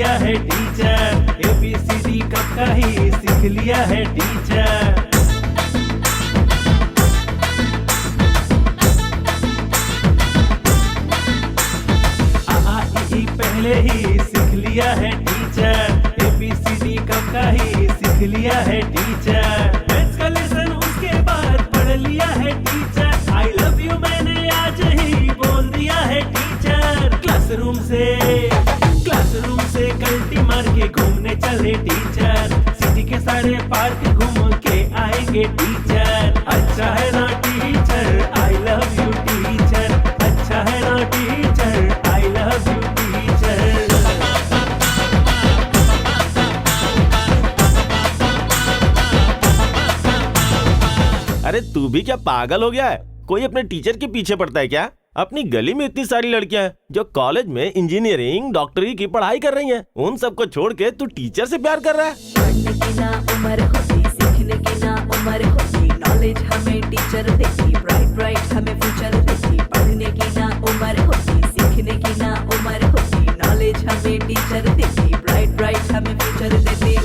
लिया है teacher, ABCD कब का ही सीख लिया है टीचर। पहले ही सीख लिया है टीचर, ABCD कब का ही सीख लिया है टीचर। मैथ्स का लेसन उसके बाद पढ़ लिया है टीचर, आई लव यू मैंने आज ही बोल दिया है टीचर। क्लासरूम से कल्टी मार के घूमने चले टीचर, सिटी के सारे पार्क घूम के आएंगे टीचर। अच्छा है ना teacher, I love you teacher, अच्छा है ना teacher, I love you teacher. अरे तू भी क्या पागल हो गया है? कोई अपने टीचर के पीछे पड़ता है क्या? अपनी गली में इतनी सारी लड़कियां हैं जो कॉलेज में इंजीनियरिंग डॉक्टरी की पढ़ाई कर रही हैं, उन सबको छोड़ के तू टीचर से प्यार कर रहा है? पढ़ने की ना उम्र होती, सीखने की ना उम्र होती, नॉलेज हमें टीचर देती, ब्राइट ब्राइट हमें फ्यूचर देती। पढ़ने की ना उम्र होती, सीखने की ना उम्र होती, नॉलेज हमें टीचर देती, ब्राइट ब्राइट हमें फ्यूचर देती।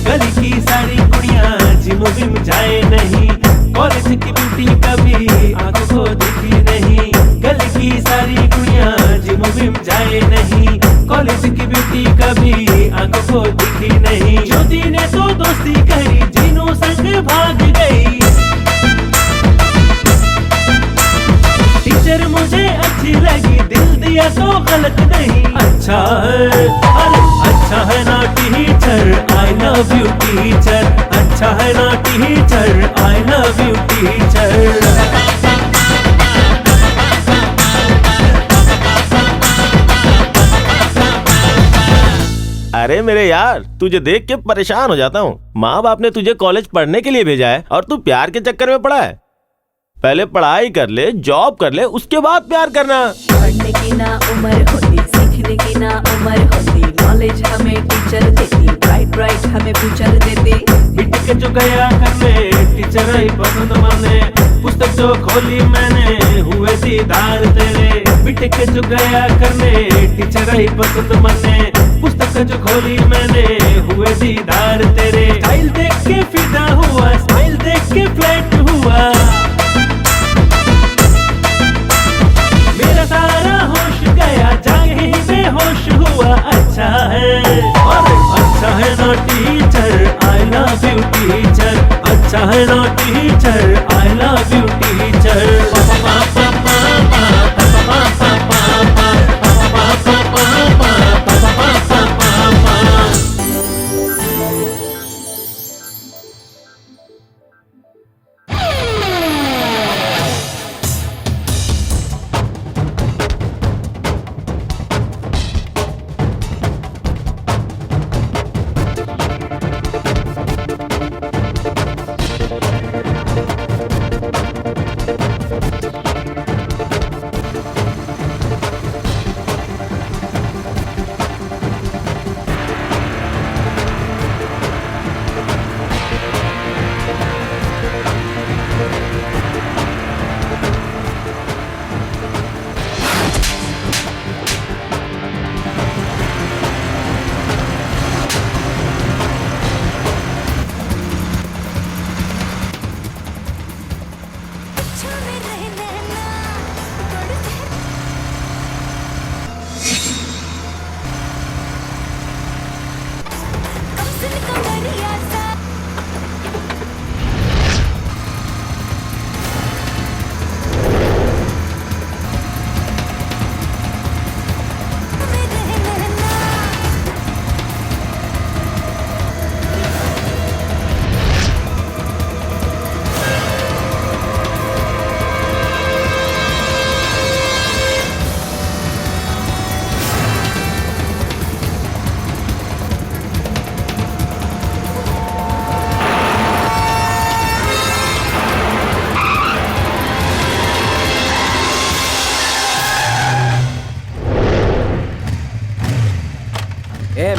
गली की सारी कुड़ियाँ जिम विम जाए नहीं, कॉलेज की ब्यूटी कभी आंखों को दिखी नहीं। गली की सारी कुड़ियाँ जिम विम जाए नहीं, कॉलेज की ब्यूटी कभी आंखों को दिखी नहीं। ज्योति ने तो दोस्ती करी, जीनू संग भाग गई। टीचर मुझे अच्छी लगी, दिल दिया तो गलत नहीं। अच्छा है, अरे अच्छा है ना teacher, I love you teacher, अच्छा है ना teacher, I love you teacher. अरे मेरे यार, तुझे देख के परेशान हो जाता हूँ। माँ बाप ने तुझे कॉलेज पढ़ने के लिए भेजा है और तू प्यार के चक्कर में पड़ा है। पहले पढ़ाई कर ले, जॉब कर ले, उसके बाद प्यार करना। पढ़ने की ना उम्र होती, सीखने की ना उम्र होती, नॉलेज हमें टीचर देती, ब्राइट ब्राइट हमें फ्यूचर देती। बिटिक जो गया करने टीचर ही पसंद माने, पुस्तक जो खोली मैंने हुए दीदार तेरे। बिटिक जो गया करने टीचर ही पसंद माने, पुस्तक जो खोली मैंने हुए दीदार तेरे। स्टाइल देख के फिदा हुआ, स्माइल देख के फ्लैट हुआ, मेरा सारा होश गया, जागे ही बेहोश हुआ। अच्छा है, अरे अच्छा है ना teacher, I love you teacher, अच्छा है ना teacher, I love you teacher.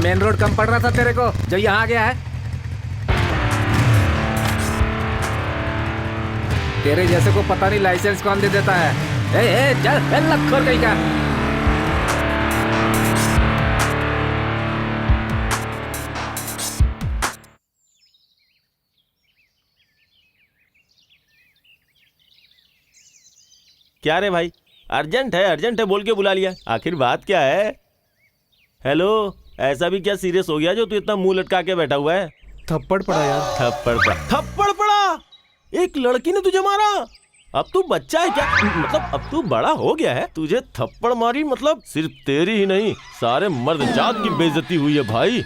Main road कम पड़ रहा था तेरे को जो यहाँ आ गया है? तेरे जैसे को पता नहीं लाइसेंस कौन दे देता है। ए चल लखोर कहीं का। क्या रे भाई, अर्जेंट है बोल के बुला लिया, आखिर बात क्या है? हेलो, ऐसा भी क्या सीरियस हो गया जो तू इतना मुंह लटका के बैठा हुआ है? थप्पड़ पड़ा यार। थप्पड़ पड़ा? एक लड़की ने तुझे मारा? अब तू बच्चा है क्या? मतलब अब तू बड़ा हो गया है, तुझे थप्पड़ मारी? मतलब सिर्फ तेरी ही नहीं, सारे मर्द जात की बेइज्जती हुई है भाई।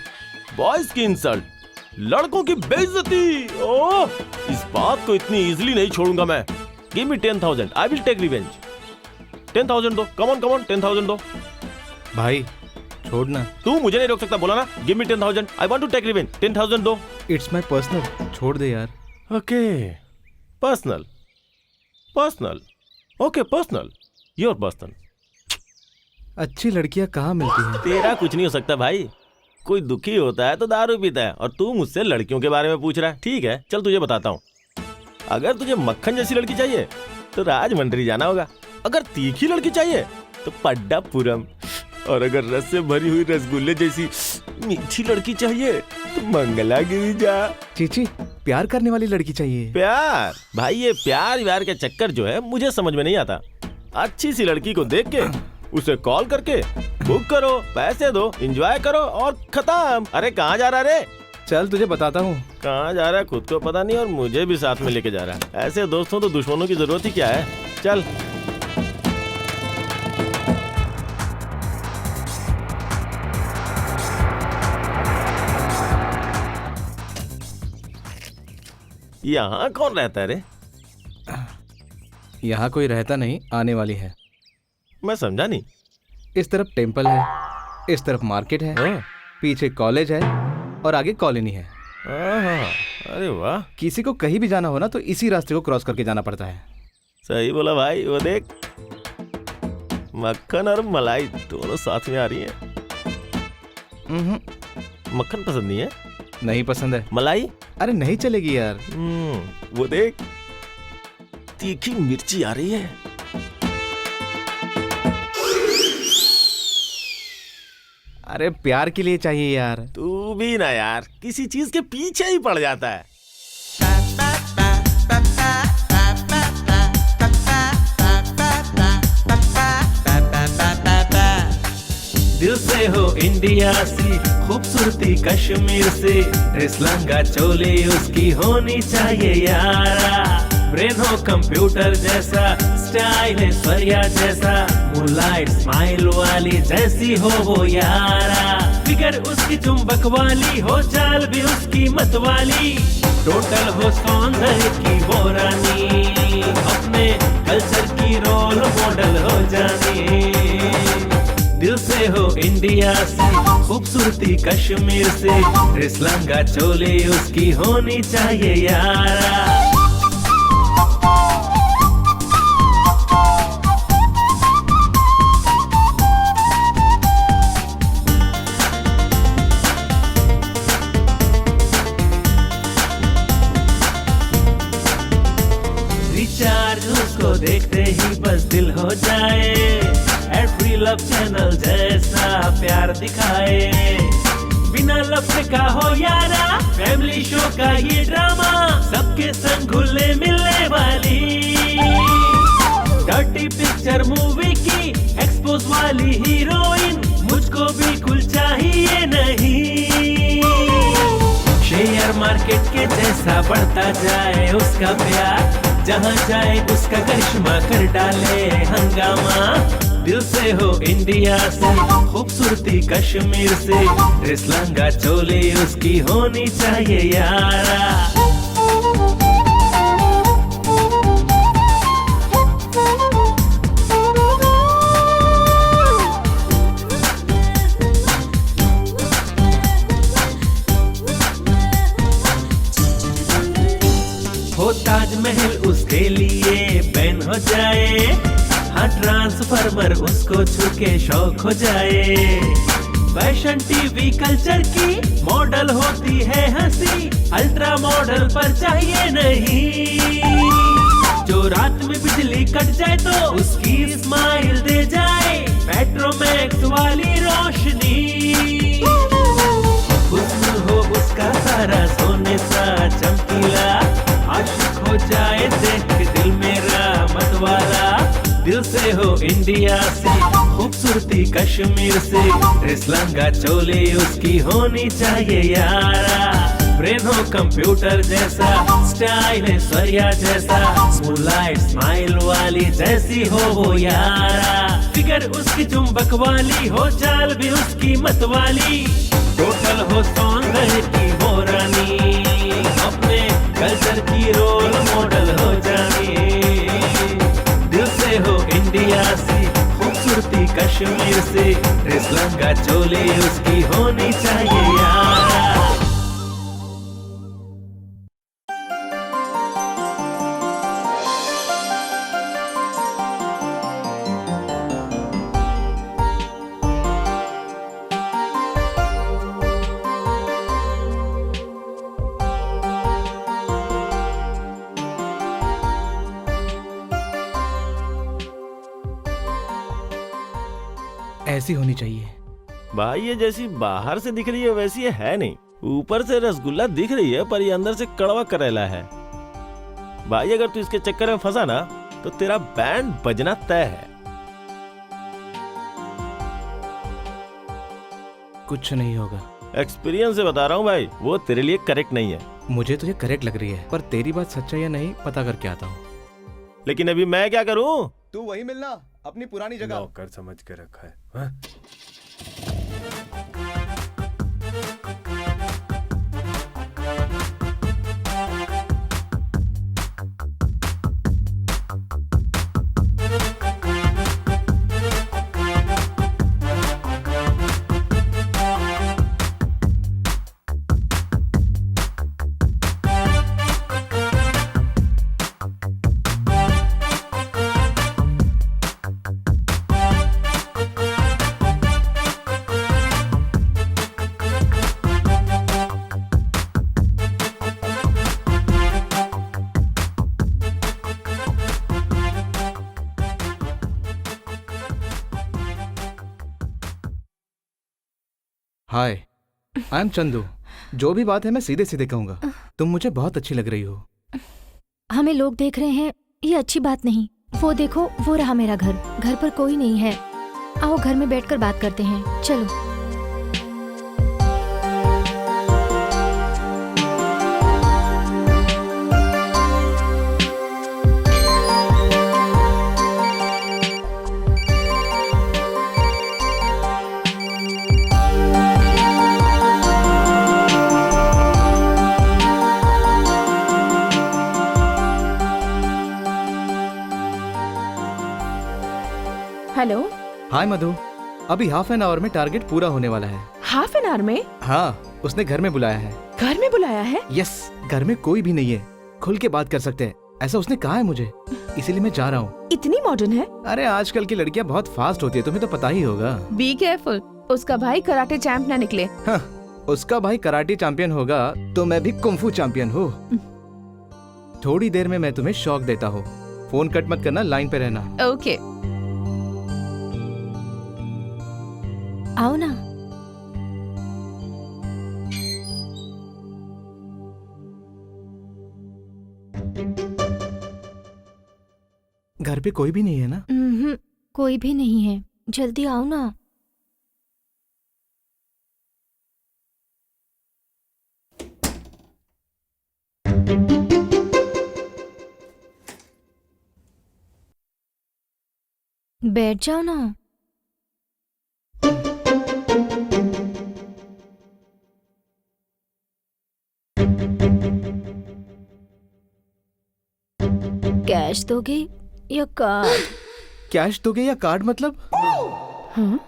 बॉयज की इंसल्ट, लड़कों की बेइज्जती। ओह, इस बात को इतनी इजीली नहीं छोड़ूंगा मैं। Give me 10,000, I will take revenge. 10,000 दो, कम ऑन 10,000 दो। भाई छोड़ना। तू मुझे नहीं रोक सकता, बोला ना। Give me 10,000, I want to take revenge. 10,000 दो। इट्स माय पर्सनल, छोड़ दे यार। Okay, personal, okay personal, your personal. अच्छी लड़कियां कहाँ मिलती हैं? तेरा कुछ नहीं हो सकता भाई। कोई दुखी होता है तो दारू पीता है, और तू मुझसे लड़कियों के बारे में पूछ रहा है। ठीक है, चल तुझे बताता हूँ। अगर तुझे मक्खन जैसी लड़की चाहिए तो राजमंड्री जाना होगा। अगर तीखी लड़की चाहिए तो पड्डापुरम, और अगर रस से भरी हुई रसगुल्ले जैसी मीठी लड़की चाहिए तो मंगलागिरी जा। चीची, प्यार करने वाली लड़की चाहिए। प्यार? भाई ये प्यार व्यार के चक्कर जो है मुझे समझ में नहीं आता। अच्छी सी लड़की को देख के उसे कॉल करके बुक करो, पैसे दो, एंजॉय करो और खत्म। अरे कहाँ जा रहा रे? चल तुझे बताता हूँ। कहाँ जा रहा है खुद को पता नहीं, और मुझे भी साथ में लेके जा रहा है। ऐसे दोस्तों तो दुश्मनों की जरूरत ही क्या है। चल। यहाँ कौन रहता है रे? यहाँ कोई रहता नहीं, आने वाली है। मैं समझा नहीं। इस तरफ टेम्पल है, इस तरफ मार्केट है, हाँ। पीछे कॉलेज है और आगे कॉलोनी है। अरे वाह, किसी को कहीं भी जाना हो ना तो इसी रास्ते को क्रॉस करके जाना पड़ता है। सही बोला भाई। वो देख, मक्खन और मलाई दोनों साथ में आ रही हैं। मक्खन पसंद नहीं है? नहीं पसंद है। मलाई? अरे नहीं चलेगी यार। वो देख, तीखी मिर्ची आ रही है। अरे प्यार के लिए चाहिए यार। तू भी ना यार, किसी चीज के पीछे ही पड़ जाता है। दिल से हो इंडिया सी, खूबसूरती कश्मीर से, ड्रेस लहंगा चोली उसकी होनी चाहिए यारा। ब्रेन हो कंप्यूटर जैसा, स्टाइल है स्वरिया जैसा, मूनलाइट स्माइल वाली जैसी हो वो यारा। फिगर उसकी चुंबक वाली हो, चाल भी उसकी मत वाली, टोटल हो सौंदर्य की वो रानी, अपने कल्चर की रोल मॉडल हो जानी। दिल से हो इंडिया से, खूबसूरती कश्मीर से, ड्रेस लहंगा चोली उसकी होनी चाहिए यारा। रिचार्ज उसको देखते ही बस दिल हो जाए, एवरी लव चैनल जैसा प्यार दिखाए। बिना लफ्ज का हो यारा, फैमिली शो का ये ड्रामा, सबके संग घुलने मिलने वाली। डर्टी पिक्चर मूवी की एक्सपोज वाली हीरोइन, मुझको बिल्कुल चाहिए नहीं। शेयर मार्केट के जैसा बढ़ता जाए उसका प्यार, जहाँ जाए उसका करिश्मा कर डाले हंगामा। दिल से हो इंडिया से, खूबसूरती कश्मीर से, ड्रेस लहंगा चोली उसकी होनी चाहिए यारा। हो ताजमहल उसके लिए बैन हो जाए, हाँ ट्रांसफार्मर उसको छू के शौक हो जाए। फैशन टीवी कल्चर की मॉडल होती है हंसी, अल्ट्रा मॉडल पर चाहिए नहीं। जो रात में बिजली कट जाए तो उसकी स्माइल दे जाए पेट्रोमैक्स वाली रोशनी। हुस्न हो उसका सारा सोने सा चमकीला, आशिक हो जाए देख के दिल मेरा मतवाला। दिल से हो इंडिया से, खूबसूरती कश्मीर से, ड्रेस लहंगा चोली उसकी होनी चाहिए यारा। ब्रेन हो कंप्यूटर जैसा, स्टाइल है स्वरिया जैसा, मूनलाइट स्माइल वाली जैसी हो वो यारा। फिगर उसकी चुंबक वाली हो, चाल भी उसकी मत वाली, टोटल हो सौंदर्य की वो रानी, अपने कल्चर की रोल मॉडल हो जानी। दिल से हो इंडिया से, खूबसूरती कश्मीर से, ड्रेस लहंगा चोली उसकी होनी चाहिए यारा। ऐसी होनी चाहिए। भाई ये जैसी बाहर से दिख रही है वैसी ये है नहीं। ऊपर से रसगुल्ला दिख रही है पर ये अंदर से कड़वा करेला है। भाई अगर तू इसके चक्कर में फंसा ना तो तेरा बैंड बजना तय है। कुछ नहीं होगा। एक्सपीरियंस से बता रहा हूँ भाई, वो तेरे लिए करेक्ट नहीं है। मुझे तुझे करेक्ट लग रही है, पर तेरी बात सच्चा या नहीं पता करके आता हूँ। लेकिन अभी मैं क्या करूँ? तू वही मिलना अपनी पुरानी जगह। नौकर समझ के रखा है हाँ? हाय, आई एम चंदू। जो भी बात है मैं सीधे सीधे कहूंगा। तुम मुझे बहुत अच्छी लग रही हो। हमें लोग देख रहे हैं, ये अच्छी बात नहीं। वो देखो, वो रहा मेरा घर। घर पर कोई नहीं है। आओ घर में बैठकर बात करते हैं। चलो। हेलो। हाय मधु, अभी हाफ एन आवर में टारगेट पूरा होने वाला है। हाफ एन आवर में? हाँ, उसने घर में बुलाया है। घर में बुलाया है? यस, घर में कोई भी नहीं है, खुल के बात कर सकते हैं, ऐसा उसने कहा है मुझे। इसीलिए मैं जा रहा हूँ। इतनी मॉडर्न है? अरे आजकल की लड़कियाँ बहुत फास्ट होती है, तुम्हें तो पता ही होगा। बी केयरफुल, उसका भाई कराटे चैंप ना निकले। हाँ, उसका भाई कराटे चैंपियन होगा तो मैं भी कुंफू चैंपियन हूँ। थोड़ी देर में मैं तुम्हें शॉक देता हूँ। फोन कट मत करना, लाइन पे रहना। ओके। आओ ना। घर पे कोई भी नहीं है ना? कोई भी नहीं है। जल्दी आओ ना। बैठ जाओ ना। कैश दोगे या कार्ड? कैश दोगे या कार्ड मतलब? हाँ?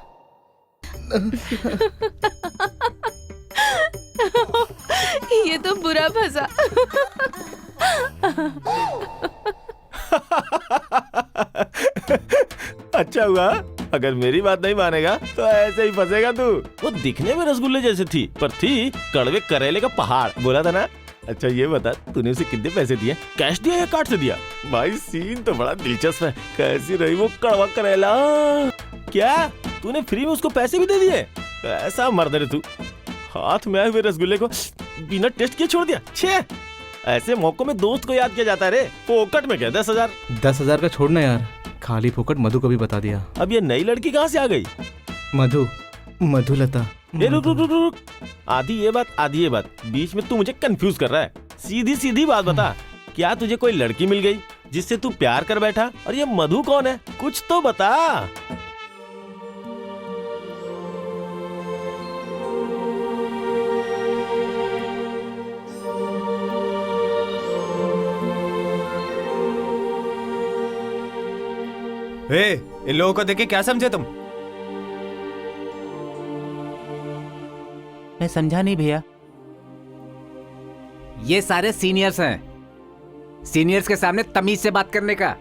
ये तो बुरा फंसा। अच्छा हुआ, अगर मेरी बात नहीं मानेगा तो ऐसे ही फंसेगा तू। वो दिखने में रसगुल्ले जैसे थी पर थी कड़वे करेले का पहाड़। बोला था ना। अच्छा ये बता, तूने उसे कितने पैसे दिए? कैश दिया या कार्ड से दिया? भाई सीन तो बड़ा दिलचस्प है। कैसी रही वो कड़वा करेला? क्या तूने फ्री में उसको पैसे भी दे दिए? ऐसा मर्द है तू, हाथ में आए हुए रसगुल्ले को बिना टेस्ट किए छोड़ दिया। छे, ऐसे मौकों में दोस्त को याद किया जाता है रे। फोकट में क्या 10,000? 10,000 का छोड़ना यार, खाली फोकट मधु को भी बता दिया। अब ये नई लड़की कहाँ से आ गई? मधुलता। ए रुक रुक रुक रुक, आधी ये बात आधी ये बात, बीच में तू मुझे कंफ्यूज कर रहा है। सीधी सीधी बात बता, क्या तुझे कोई लड़की मिल गई जिससे तू प्यार कर बैठा? और ये मधु कौन है, कुछ तो बता। इन लोगों को देख के क्या समझे तुम? मैं समझा नहीं भैया। ये सारे सीनियर्स हैं। सीनियर्स के सामने तमीज से बात करने का।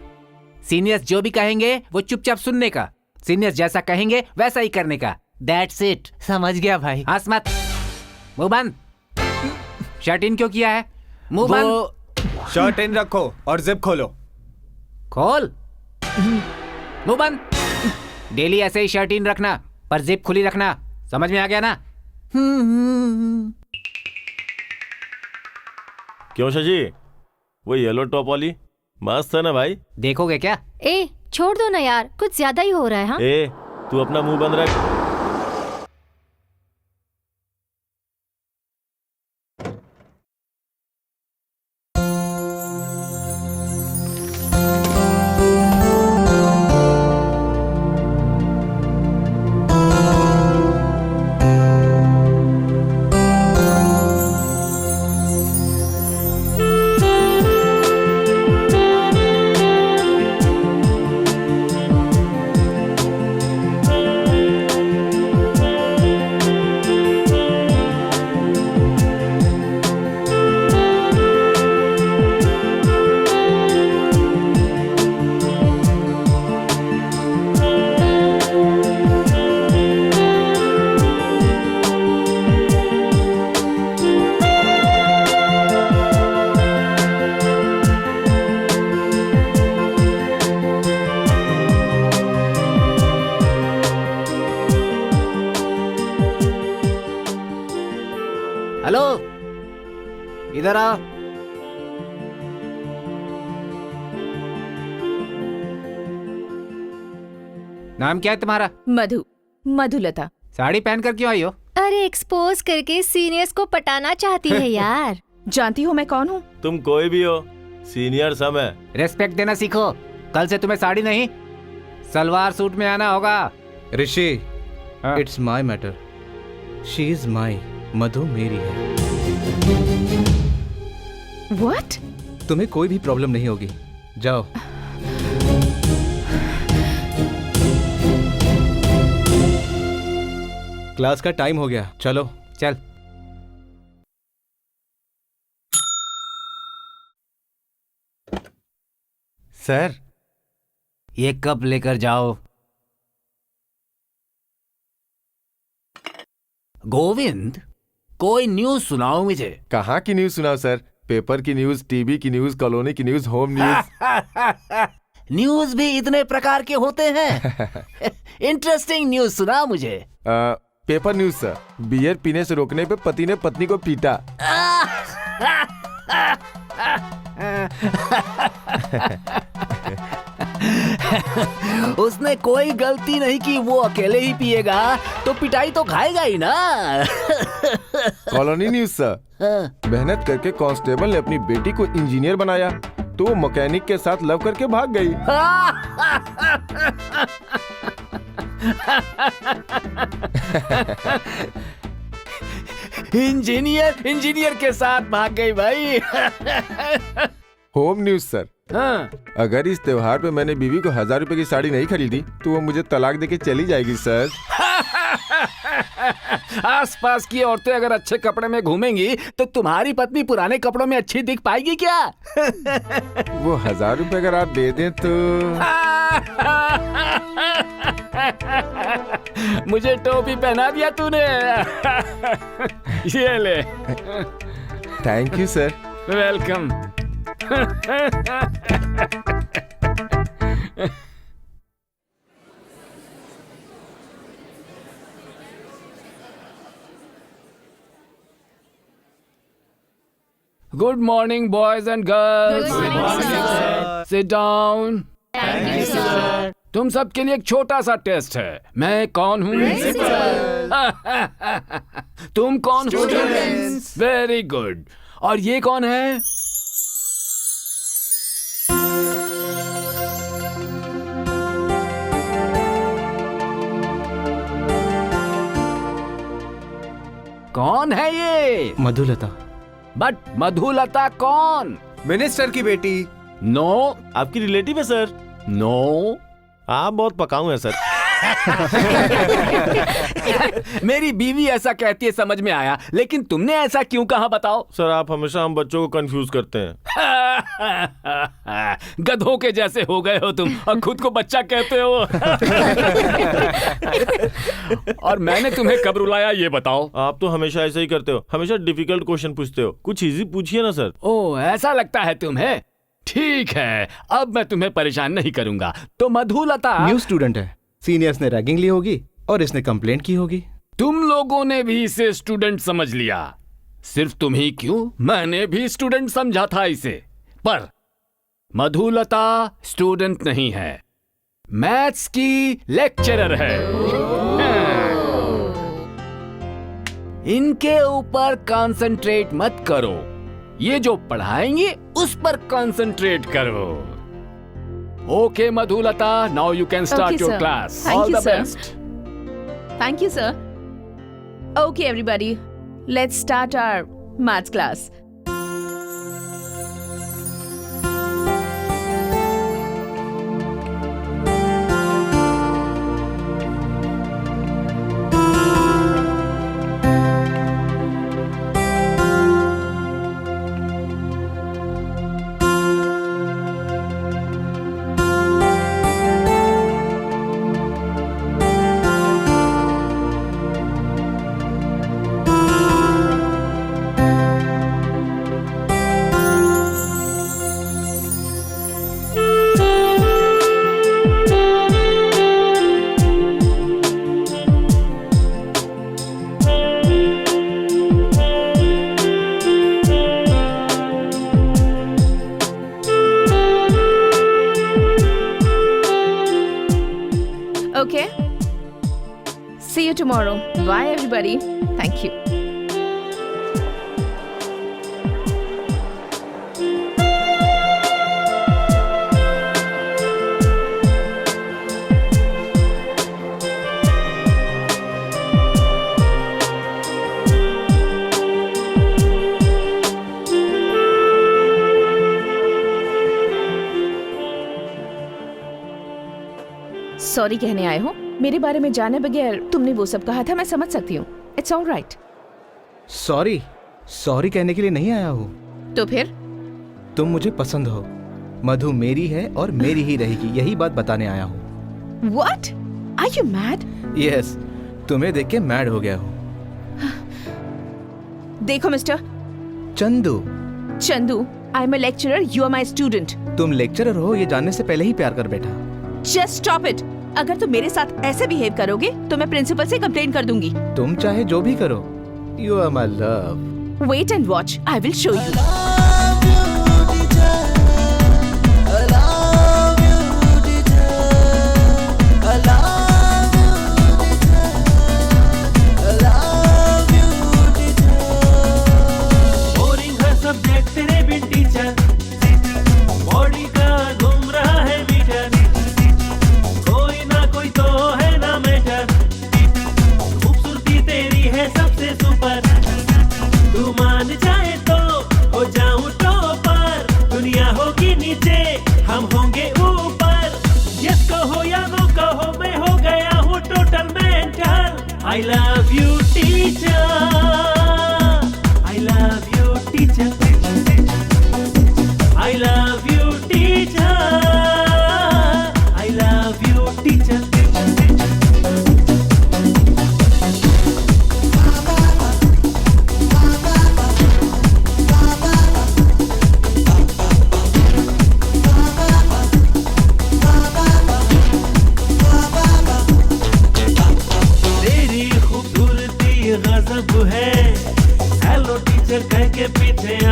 सीनियर्स जो भी कहेंगे वो चुपचाप सुनने का। सीनियर्स जैसा कहेंगे वैसा ही करने का। That's it. समझ गया भाई। हंस मत। मुंह बंद। शर्ट इन क्यों किया है? मुंह बंद। शर्ट इन रखो और जिप खोलो। खोल। मुंह बंद। डेली ऐसे ही शर्ट इन रखना, पर जिप खुली रखना। समझ में आ गया ना? क्यों शशि, वो येलो टॉप वाली मस्त है ना भाई? देखोगे क्या? ए छोड़ दो ना यार, कुछ ज्यादा ही हो रहा है। हाँ ए तू अपना मुंह बंद रख। हेलो, इधर आओ। नाम क्या है तुम्हारा? मधुलता। साड़ी पहनकर क्यों आई हो? अरे एक्सपोज करके सीनियर्स को पटाना चाहती है यार। जानती हो मैं कौन हूँ? तुम कोई भी हो, सीनियर सब है। रेस्पेक्ट देना सीखो। कल से तुम्हें साड़ी नहीं, सलवार सूट में आना होगा। ऋषि, हाँ। It's my matter. She is my. Madhu मेरी है। What? तुम्हें कोई भी प्रॉब्लम नहीं होगी। जाओ। क्लास का टाइम हो गया, चलो। चल। सर, ये कप लेकर जाओ। गोविंद, कोई न्यूज सुनाओ मुझे। कहाँ की न्यूज सुनाओ सर? पेपर की न्यूज, टीवी की न्यूज, कॉलोनी की न्यूज, होम न्यूज। न्यूज भी इतने प्रकार के होते हैं। इंटरेस्टिंग न्यूज सुना मुझे। पेपर न्यूज सर, बियर पीने से रोकने पे पति ने पत्नी को पीटा। उसने कोई गलती नहीं की, वो अकेले ही पिएगा तो पिटाई तो खाएगा ही ना। कॉलोनी न्यूज सर, मेहनत करके कांस्टेबल ने अपनी बेटी को इंजीनियर बनाया तो वो मैकेनिक के साथ लव करके भाग गई। इंजीनियर के साथ भाग गई भाई। होम न्यूज सर, हाँ। अगर इस त्योहार पे मैंने बीवी को 1000 रुपए की साड़ी नहीं खरीदी तो वो मुझे तलाक देके चली जाएगी सर। आसपास की औरतें अगर अच्छे कपड़े में घूमेंगी तो तुम्हारी पत्नी पुराने कपड़ों में अच्छी दिख पाएगी क्या? वो 1000 रुपए अगर आप दे दें तो। मुझे टोपी पहना दिया तूने। ये ले। Thank you sir. Welcome. Good morning boys and girls. Sit down. Thank you sir. तुम सबके लिए एक छोटा सा टेस्ट है। मैं कौन हूँ? तुम कौन हो? Very good. और ये कौन है? कौन है ये? मधुलता। बट मधुलता कौन? मिनिस्टर की बेटी। नो। आपकी रिलेटिव है सर। नो। आप बहुत पकाऊ हैं सर। मेरी बीवी ऐसा कहती है, समझ में आया, लेकिन तुमने ऐसा क्यों कहा बताओ? सर आप हमेशा हम बच्चों को कंफ्यूज करते हैं। गधों के जैसे हो गए हो तुम और खुद को बच्चा कहते हो। और मैंने तुम्हें कब रुलाया ये बताओ? आप तो हमेशा ऐसा ही करते हो, हमेशा डिफिकल्ट क्वेश्चन पूछते हो। कुछ इजी पूछिए ना सर। ओह, ऐसा लगता है तुम्हें? ठीक है, अब मैं तुम्हें परेशान नहीं करूंगा। तो मधुलता न्यू स्टूडेंट है, सीनियर्स ने रैगिंग ली होगी और इसने कंप्लेंट की होगी। तुम लोगों ने भी इसे स्टूडेंट समझ लिया। सिर्फ तुम ही क्यों, मैंने भी स्टूडेंट समझा था इसे। पर मधुलता स्टूडेंट नहीं है, मैथ्स की लेक्चरर है। इनके ऊपर कंसंट्रेट मत करो, ये जो पढ़ाएंगे उस पर कंसंट्रेट करो। Okay Madhulata, now you can start your class. All the best. Thank you, sir. Okay, everybody. Let's start our maths class. Okay? See you tomorrow. Bye, everybody. Thank you. Sorry कहने आए हो? मेरे बारे में जाने बगैर तुमने वो सब कहा था, मैं समझ सकती हूँ। It's all right. सॉरी कहने के लिए नहीं आया हूँ। तो फिर? तुम मुझे पसंद हो, मधु मेरी है और मेरी ही रहेगी, यही बात बताने आया हूँ। What? Are you mad? Yes, तुम्हें देख के मैड हो गया हूँ। देखो mister Chandu, I am a lecturer, you are my student. तुम लेक्चरर हो ये जानने से पहले ही प्यार कर बैठा। Just stop it. अगर तुम मेरे साथ ऐसे बिहेव करोगे तो मैं प्रिंसिपल से कंप्लेन कर दूंगी। तुम चाहे जो भी करो, you are my love. Wait and watch, I will show you. Boring है सब्जेक्ट तेरे बिन टीचर, बॉडी का घूम रहा है मीटर, कोई ना कोई तो है ना मैटर, खूबसूरती तेरी है सबसे सुपर, तू मान जाए तो हो जा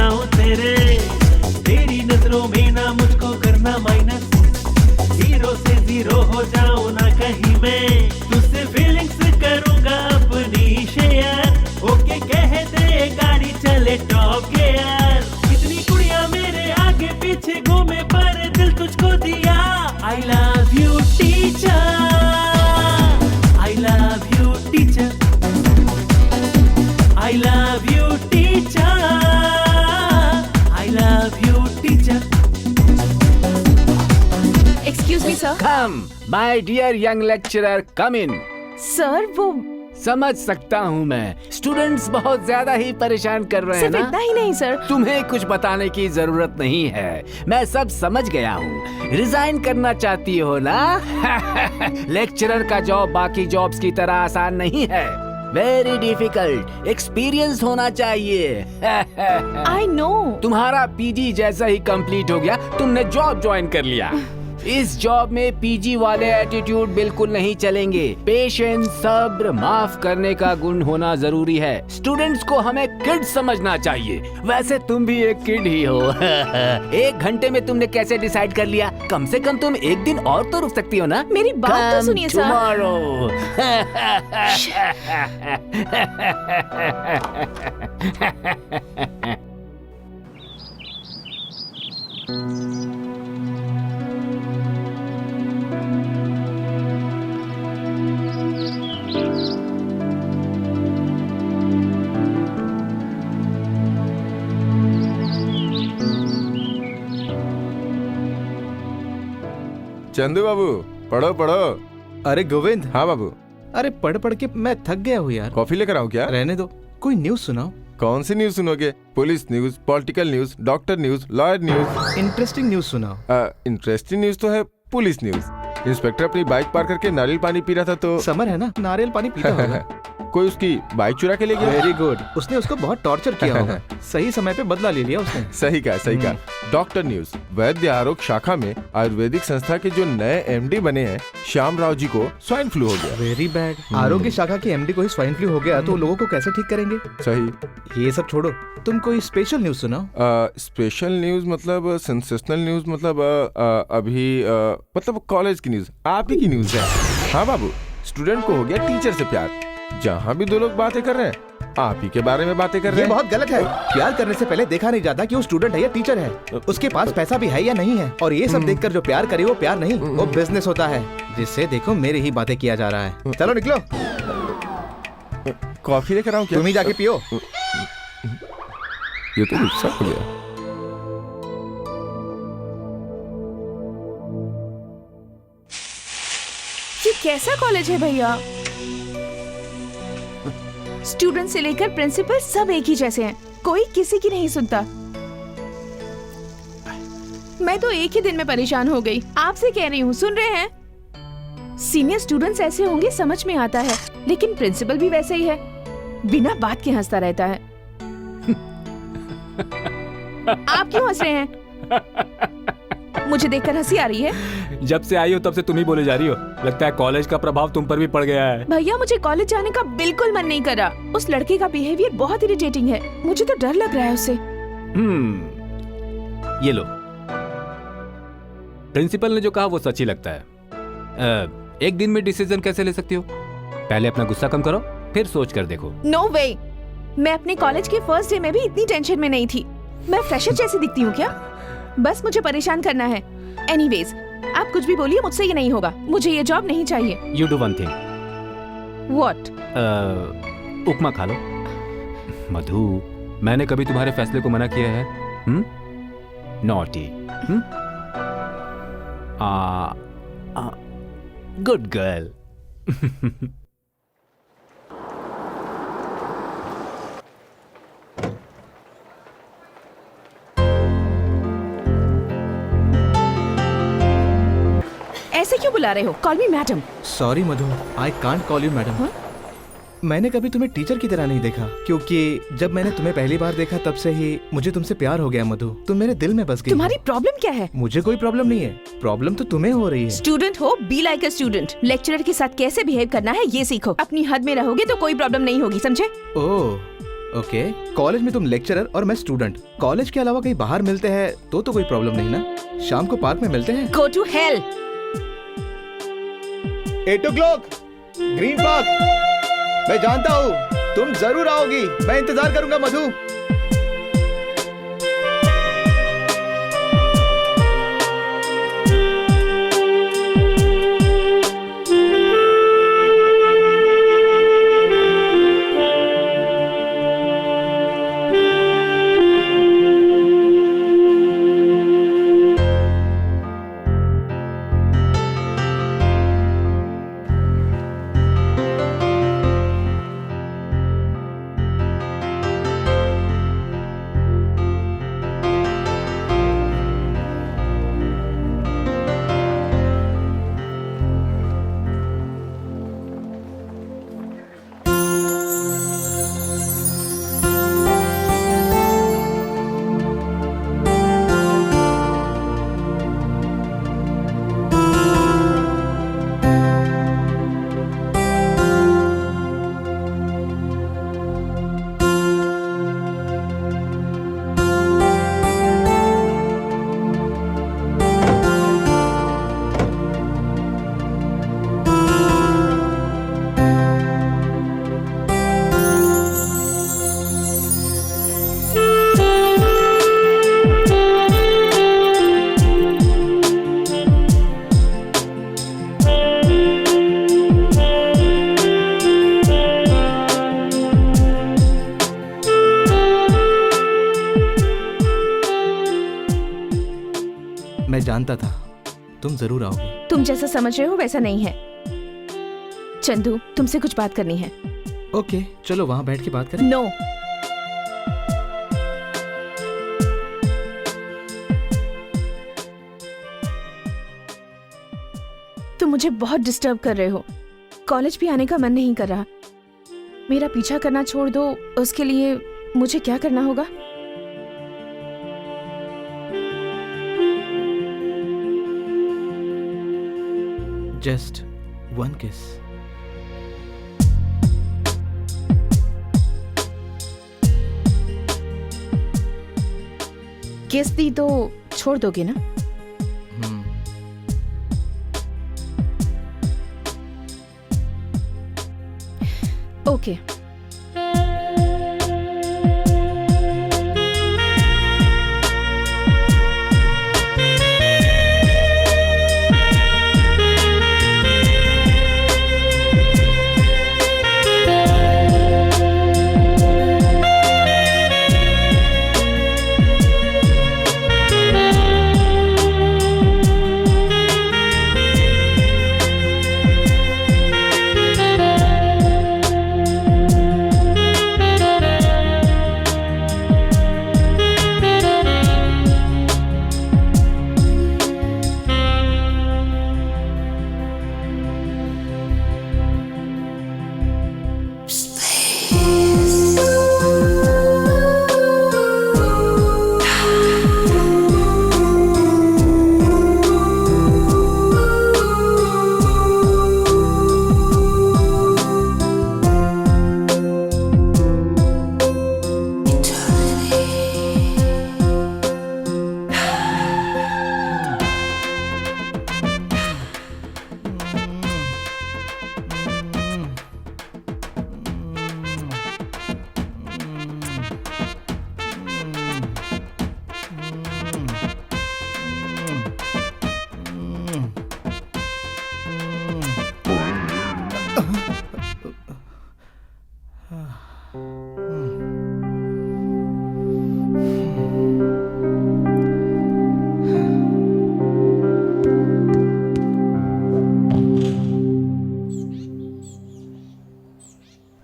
जाऊं तेरे, तेरी नजरों में ना मुझको करना माइनस, जीरो से जीरो हो जाऊं ना कहीं मैं, तुझसे फीलिंग्स करूंगा अपनी शेयर, ओके कह दे गाड़ी चले टॉप गियर, कितनी कुड़ियां मेरे आगे पीछे घूमे पर दिल तुझको दिया, I love you teacher, I love you teacher, I love you teacher, I love you teacher. Excuse me sir. Come my dear young lecturer, come in. Sir वो समझ सकता हूँ मैं, स्टूडेंट्स बहुत ज्यादा ही परेशान कर रहे हैं सिर्फ ना। इतना ही नहीं सर, तुम्हें कुछ बताने की जरूरत नहीं है, मैं सब समझ गया हूँ। रिजाइन करना चाहती हो ना? लेक्चरर का जॉब बाकी जॉब्स की तरह आसान नहीं है, वेरी डिफिकल्ट, एक्सपीरियंस होना चाहिए। I know. तुम्हारा पीजी जैसा ही कंप्लीट हो गया, तुमने जॉब ज्वाइन कर लिया। इस जॉब में पीजी वाले एटीट्यूड बिल्कुल नहीं चलेंगे। पेशेंस, सब्र, माफ करने का गुण होना जरूरी है। स्टूडेंट्स को हमें किड समझना चाहिए। वैसे तुम भी एक किड ही हो। 1 घंटे में तुमने कैसे डिसाइड कर लिया? कम से कम तुम एक दिन और तो रुक सकती हो ना? मेरी बात तो सुनिए सर। चंदू बाबू, पढ़ो पढ़ो। अरे गोविंद। हाँ बाबू। अरे पढ़ पढ़ के मैं थक गया हूँ यार। कॉफी लेकर आऊँ क्या? रहने दो, कोई न्यूज सुनाओ। कौन सी न्यूज सुनोगे? Police news, political news, doctor news, lawyer news? Interesting news सुनाओ। इंटरेस्टिंग न्यूज तो है पुलिस न्यूज। इंस्पेक्टर अपनी बाइक पार करके नारियल पानी पी रहा था तो समर है ना, नारियल पानी पीता होगा। कोई उसकी बाइक चुरा के ले गया। वेरी गुड, उसने उसको बहुत टॉर्चर किया होगा। सही समय पे बदला ले लिया उसने। सही कहा, सही कहा। डॉक्टर न्यूज, वैद्य आरोग्य शाखा में आयुर्वेदिक संस्था के जो नए एमडी बने हैं, श्याम राव जी को स्वाइन फ्लू हो गया। Very bad. आरोग्य शाखा के एमडी को ही स्वाइन फ्लू हो गया तो लोगों को कैसे ठीक करेंगे? सही। ये सब छोड़ो, तुम कोई स्पेशल न्यूज सुनाओ। स्पेशल न्यूज मतलब सेंसेशनल न्यूज मतलब अभी मतलब कॉलेज की न्यूज, आप ही की न्यूज है। हाँ बाबू, स्टूडेंट को हो गया टीचर से प्यार। जहाँ भी 2 लोग बातें कर रहे हैं, आप ही के बारे में बातें कर रहे ये हैं। बहुत गलत है। प्यार करने से पहले देखा नहीं जाता कि वो स्टूडेंट है या टीचर है, उसके पास पैसा भी है या नहीं है। और ये सब देखकर जो प्यार करे वो प्यार नहीं, वो बिजनेस होता है, जिससे देखो मेरी ही बातें किया जा रहा है। चलो निकलो। कॉफी लेकर आऊँ क्या? तुम ही जाके पियो। ये तो गुस्सा हो गया। ये कैसा कॉलेज है भैया? स्टूडेंट से लेकर प्रिंसिपल सब एक ही जैसे हैं, कोई किसी की नहीं सुनता। मैं तो एक ही दिन में परेशान हो गई। आपसे कह रही हूँ, सुन रहे हैं? सीनियर स्टूडेंट्स ऐसे होंगे समझ में आता है, लेकिन प्रिंसिपल भी वैसे ही है, बिना बात के हंसता रहता है। आप क्यों हंस रहे हैं? मुझे देखकर हंसी आ रही है? जब से आई हो तब से तुम ही बोले जा रही हो। लगता है कॉलेज का प्रभाव तुम पर भी पड़ गया है। भैया मुझे कॉलेज जाने का बिल्कुल मन नहीं कर रहा। उस लड़के का बिहेवियर बहुत इरिटेटिंग है, मुझे तो डर लग रहा है उससे। ये लो, प्रिंसिपल ने जो कहा वो सच ही लगता है। एक दिन में डिसीजन कैसे ले सकती हो? पहले अपना गुस्सा कम करो, फिर सोच कर देखो। नो वे, मैं अपने कॉलेज के फर्स्ट डे में भी इतनी टेंशन में नहीं थी। मैं फ्रेशर जैसी दिखती हूँ क्या? बस मुझे परेशान करना है। एनीवेज, आप कुछ भी बोलिए, मुझसे ये नहीं होगा। मुझे ये जॉब नहीं चाहिए। You do one thing. What? Upma खा लो। मधु, मैंने कभी तुम्हारे फैसले को मना किया है? नॉटी। Good girl. ऐसे क्यों बुला रहे हो? Call me madam. Sorry Madhu, I can't call you madam. मैंने कभी तुम्हें टीचर की तरह नहीं देखा, क्योंकि जब मैंने तुम्हें पहली बार देखा तब से ही मुझे तुमसे प्यार हो गया मधु। तुम मेरे दिल में बस गई। तुम्हारी प्रॉब्लम क्या है? मुझे कोई प्रॉब्लम नहीं है, प्रॉब्लम तो तुम्हें हो रही है। स्टूडेंट हो, be like a student. Lecturer के साथ कैसे बिहेव करना है ये सीखो। अपनी हद में रहोगे तो कोई प्रॉब्लम नहीं होगी, समझे? ओह, ओके, कॉलेज में तुम लेक्चरर और मैं स्टूडेंट। कॉलेज के अलावा कहीं बाहर मिलते हैं तो कोई प्रॉब्लम नहीं ना? शाम को पार्क में मिलते हैं। Go to hell. 8 o'clock, green park. मैं जानता हूँ तुम जरूर आओगी। मैं इंतजार करूंगा मधु। मैं जानता था तुम जरूर आओगी। तुम जैसा समझ रहे हो वैसा नहीं है। चंदू, तुमसे कुछ बात करनी है। ओके, चलो वहां बैठ के बात करें। नो। तुम मुझे बहुत डिस्टर्ब कर रहे हो। कॉलेज भी आने का मन नहीं कर रहा। मेरा पीछा करना छोड़ दो। उसके लिए मुझे क्या करना होगा? जस्ट वन किस। किस दी तो छोड़ दोगे ना? ओके।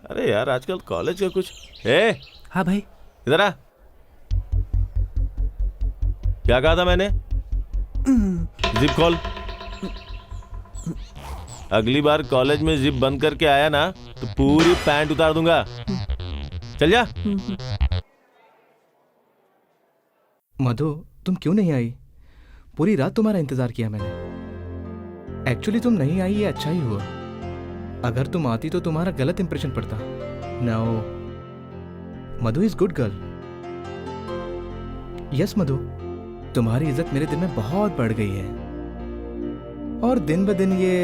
अरे यार आजकल कॉलेज का कुछ हाँ भाई। इधर आ। क्या कहा था मैंने? जिप खोल। अगली बार कॉलेज में जिप बंद करके आया ना तो पूरी पैंट उतार दूंगा। चल जा। मधु, तुम क्यों नहीं आई? पूरी रात तुम्हारा इंतजार किया मैंने। एक्चुअली तुम नहीं आई ये अच्छा ही हुआ। अगर तुम आती तो तुम्हारा गलत इंप्रेशन पड़ता। No, Madhu is good girl. Yes Madhu, तुम्हारी इज्जत मेरे दिल में बहुत बढ़ गई है और दिन ब दिन ये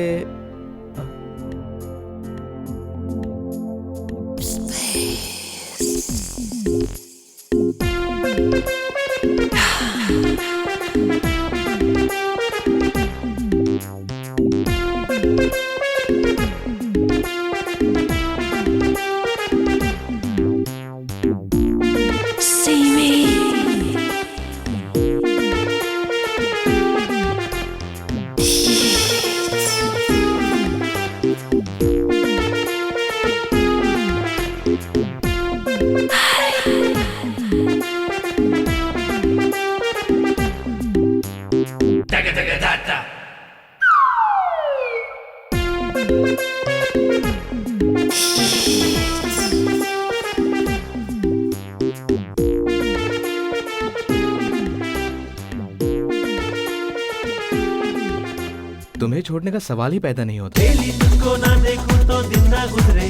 तुम्हें छोड़ने का सवाल ही पैदा नहीं होता। डेली तुझको ना देखूं तो दिन ना गुजरे,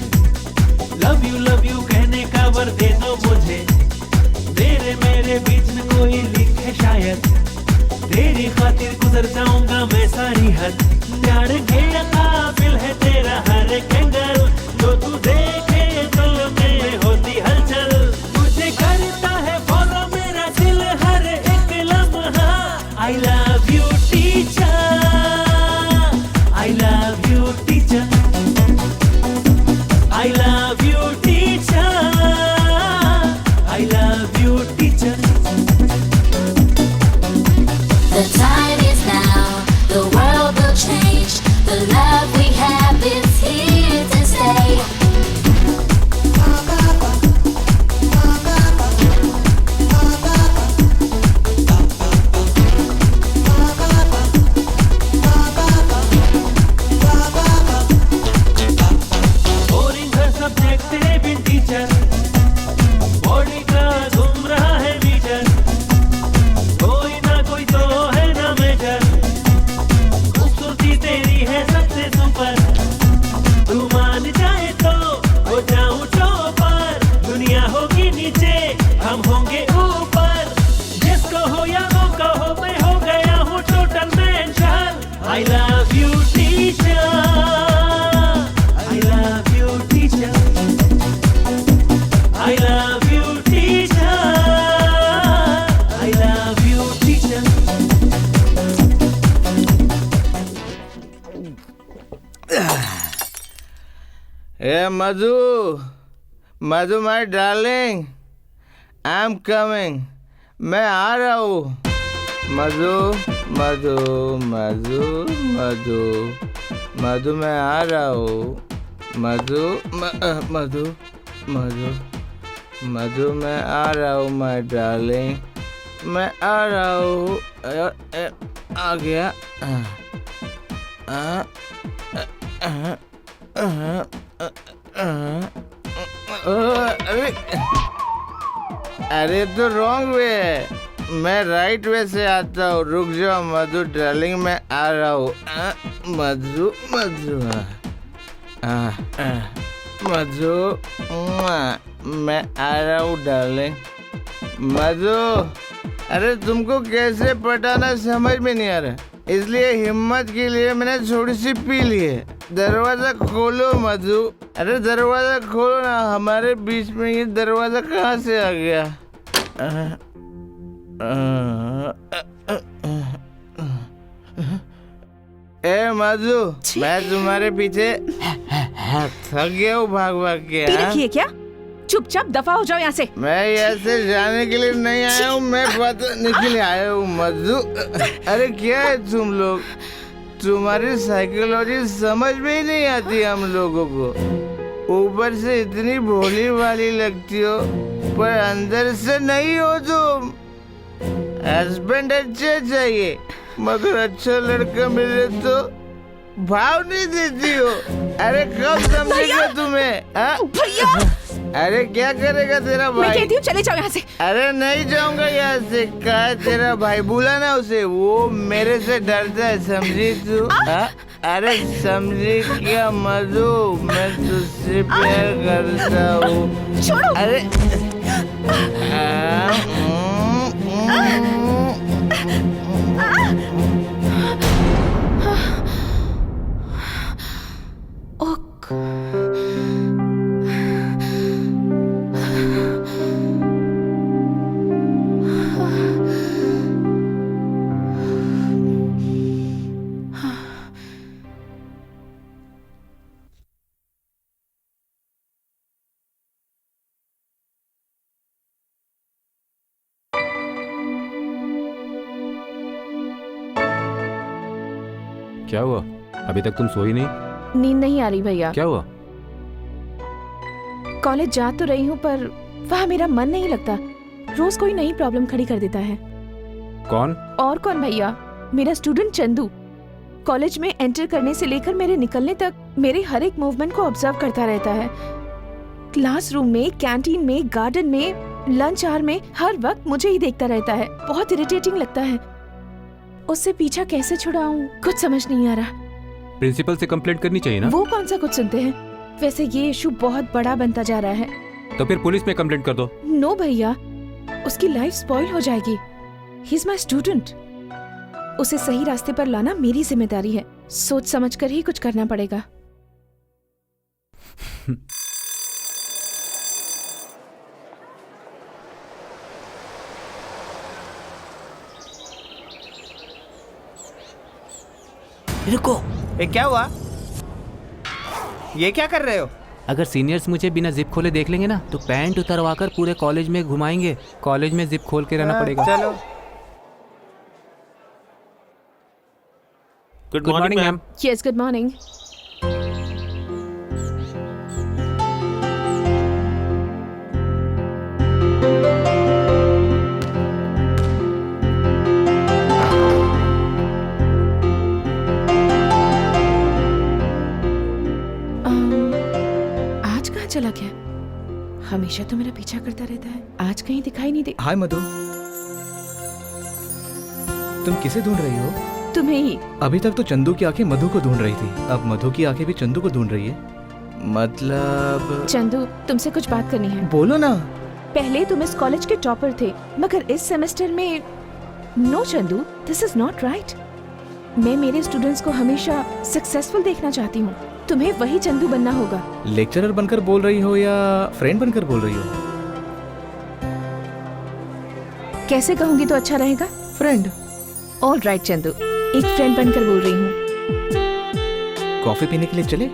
लव यू कहने का वर दे दो मुझे, तेरे मेरे बीच में कोई लिंक है शायद, तेरी खातिर गुजर जाऊंगा मैं सारी हद, प्यार के काबिल है तेरा हर एक एंगल, जो तू देखे दिल में होती हलचल, मुझे करता है फॉलो मेरा दिल हर एक लम्हा, आई love you teacher, I love you teacher, I love you teacher, I love you teacher. The time is now, the world will change, the love we have is here to stay. I love you teacher, I love you teacher, I love you teacher, I love you teacher. Hey Madhu, Madhu my darling, I'm coming, मैं आ रहा हूँ। मधु मधु मधु मधु मधु मैं आ रहा हूँ। मधु मधु मधु मधु मैं आ रहा हूँ my darling, मैं आ रहा हूँ। आ गया। अरे तो रॉन्ग वे है, मैं राइट वे से आता हूँ। रुक जाओ मधु डार्लिंग, मैं आ रहा हूँ। मधु मधु मधु मैं आ रहा हूँ डार्लिंग। मधु अरे तुमको कैसे पटाना समझ में नहीं आ रहा, इसलिए हिम्मत के लिए मैंने थोड़ी सी पी ली है। दरवाजा खोलो मधु, अरे दरवाजा खोलो ना, हमारे बीच में ये दरवाजा कहाँ से आ गया। ए मधु, मैं तुम्हारे पीछे थक गया हूँ भाग भाग के। पी रखी है क्या? चुपचाप दफा हो जाओ यहाँ से। मैं यहाँ से जाने के लिए नहीं आया हूँ, मैं बताने के लिए आया हूँ मधु। अरे क्या है तुम लोग, तुम्हारी साइकोलॉजी समझ में ही नहीं आती हम लोगों को। ऊपर से इतनी भोली भाली लगती हो पर अंदर से नहीं हो तुम। हस्बैंड अच्छे चाहिए मगर अच्छा लड़का मिले तो भाव नहीं देती हो। अरे कब समझेगा तुम्हें? भैया अरे क्या करेगा तेरा भाई? मैं कहती हूँ चले जाओ यहाँ से। अरे नहीं जाऊंगा यहाँ से। कहा तेरा भाई, बुला ना उसे, वो मेरे से डरता है, समझी तू? अरे समझी क्या मधु, मैं तुझसे प्यार करता हूँ। छोड़ो। अरे क्या हुआ? अभी तक तुम सोई नहीं? नींद नहीं आ रही भैया। क्या हुआ? कॉलेज जा तो रही हूँ पर वहाँ मेरा मन नहीं लगता। रोज कोई नई प्रॉब्लम खड़ी कर देता है। कौन? और कौन भैया, मेरा स्टूडेंट चंदू। कॉलेज में एंटर करने से लेकर मेरे निकलने तक मेरे हर एक मूवमेंट को ऑब्जर्व करता रहता है। क्लासरूम में, कैंटीन में, गार्डन में, लंच आवर में हर वक्त मुझे ही देखता रहता है। बहुत इरिटेटिंग लगता है। उससे पीछा कैसे छुड़ाऊं, कुछ समझ नहीं आ रहा। प्रिंसिपल से कंप्लेंट करनी चाहिए ना? वो कौन सा कुछ सुनते हैं। वैसे ये इशू बहुत बड़ा बनता जा रहा है। तो फिर पुलिस में कंप्लेंट कर दो। नो भैया, उसकी लाइफ स्पॉइल हो जाएगी। He is my student. उसे सही रास्ते पर लाना मेरी जिम्मेदारी है। सोच समझ कर ही कुछ करना पड़ेगा। रुको, ये क्या हुआ? ये क्या कर रहे हो? अगर सीनियर्स मुझे बिना जिप खोले देख लेंगे ना तो पैंट उतरवाकर पूरे कॉलेज में घुमाएंगे। कॉलेज में जिप खोल के रहना पड़ेगा। चलो। Good good morning ma'am. Yes, good morning. आज कहाँ चला गया? हमेशा तो मेरा पीछा करता रहता है, आज कहीं दिखाई नहीं दे। हाय मधु, तुम किसे ढूंढ रही हो? तुम्हें ही। अभी तक तो चंदू की आंखें मधु को ढूंढ रही थी, अब मधु की आंखें भी चंदू को ढूंढ रही है। मतलब चंदू, तुमसे कुछ बात करनी है। बोलो ना। पहले तुम इस कॉलेज के टॉपर थे, मगर इस सेमेस्टर में no Chandu, this is not right. मैं मेरे स्टूडेंट्स को हमेशा सक्सेसफुल देखना चाहती हूँ। तुम्हें वही चंदू बनना होगा। लेक्चरर बनकर बोल रही हो या फ्रेंड बनकर बोल रही हो? कैसे कहूंगी तो अच्छा रहेगा? फ्रेंड। ऑल राइट चंदू, एक फ्रेंड बनकर बोल रही हूँ। कॉफी पीने के लिए चले?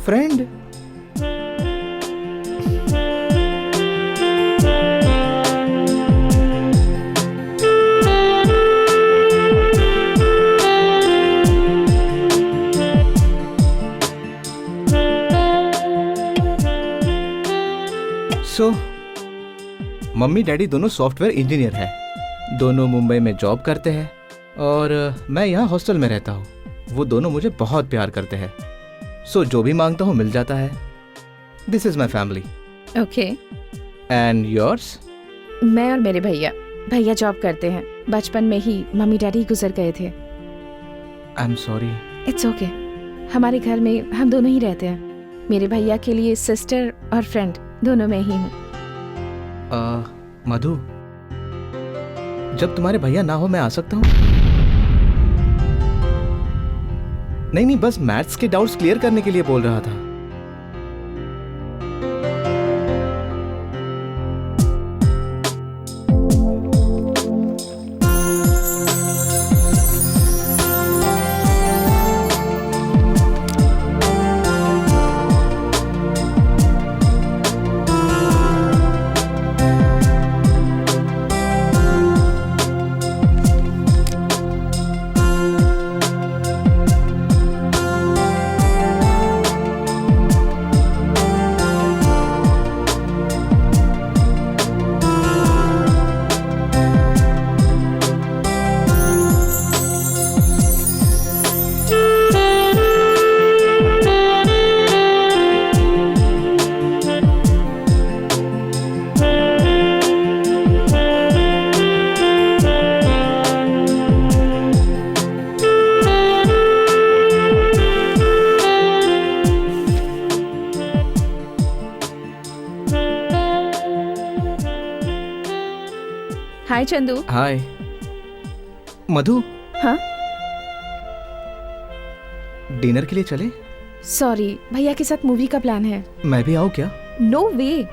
फ्रेंड। मम्मी डैडी दोनों सॉफ्टवेयर इंजीनियर हैं। दोनों मुंबई में जॉब करते हैं और मैं यहाँ हॉस्टल में रहता हूँ। वो दोनों मुझे बहुत प्यार करते हैं। जो भी मांगता हूँ मिल जाता है। This is my family. Okay. And yours? मैं और मेरे भैया जॉब करते हैं। बचपन में ही मम्मी डैडी गुजर गए थे। I am sorry. It's okay. हमारे घर में हम दोनों ही रहते हैं। मेरे भैया के लिए सिस्टर और फ्रेंड दोनों मैं ही हूँ। मधु, जब तुम्हारे भैया ना हो मैं आ सकता हूँ? नहीं, बस मैथ्स के डाउट्स क्लियर करने के लिए बोल रहा था। हाय चंदू। हाय मधु। हाँ डिनर के लिए चले? सॉरी, भैया के साथ मूवी का प्लान है। मैं भी आऊँ क्या? नो वे,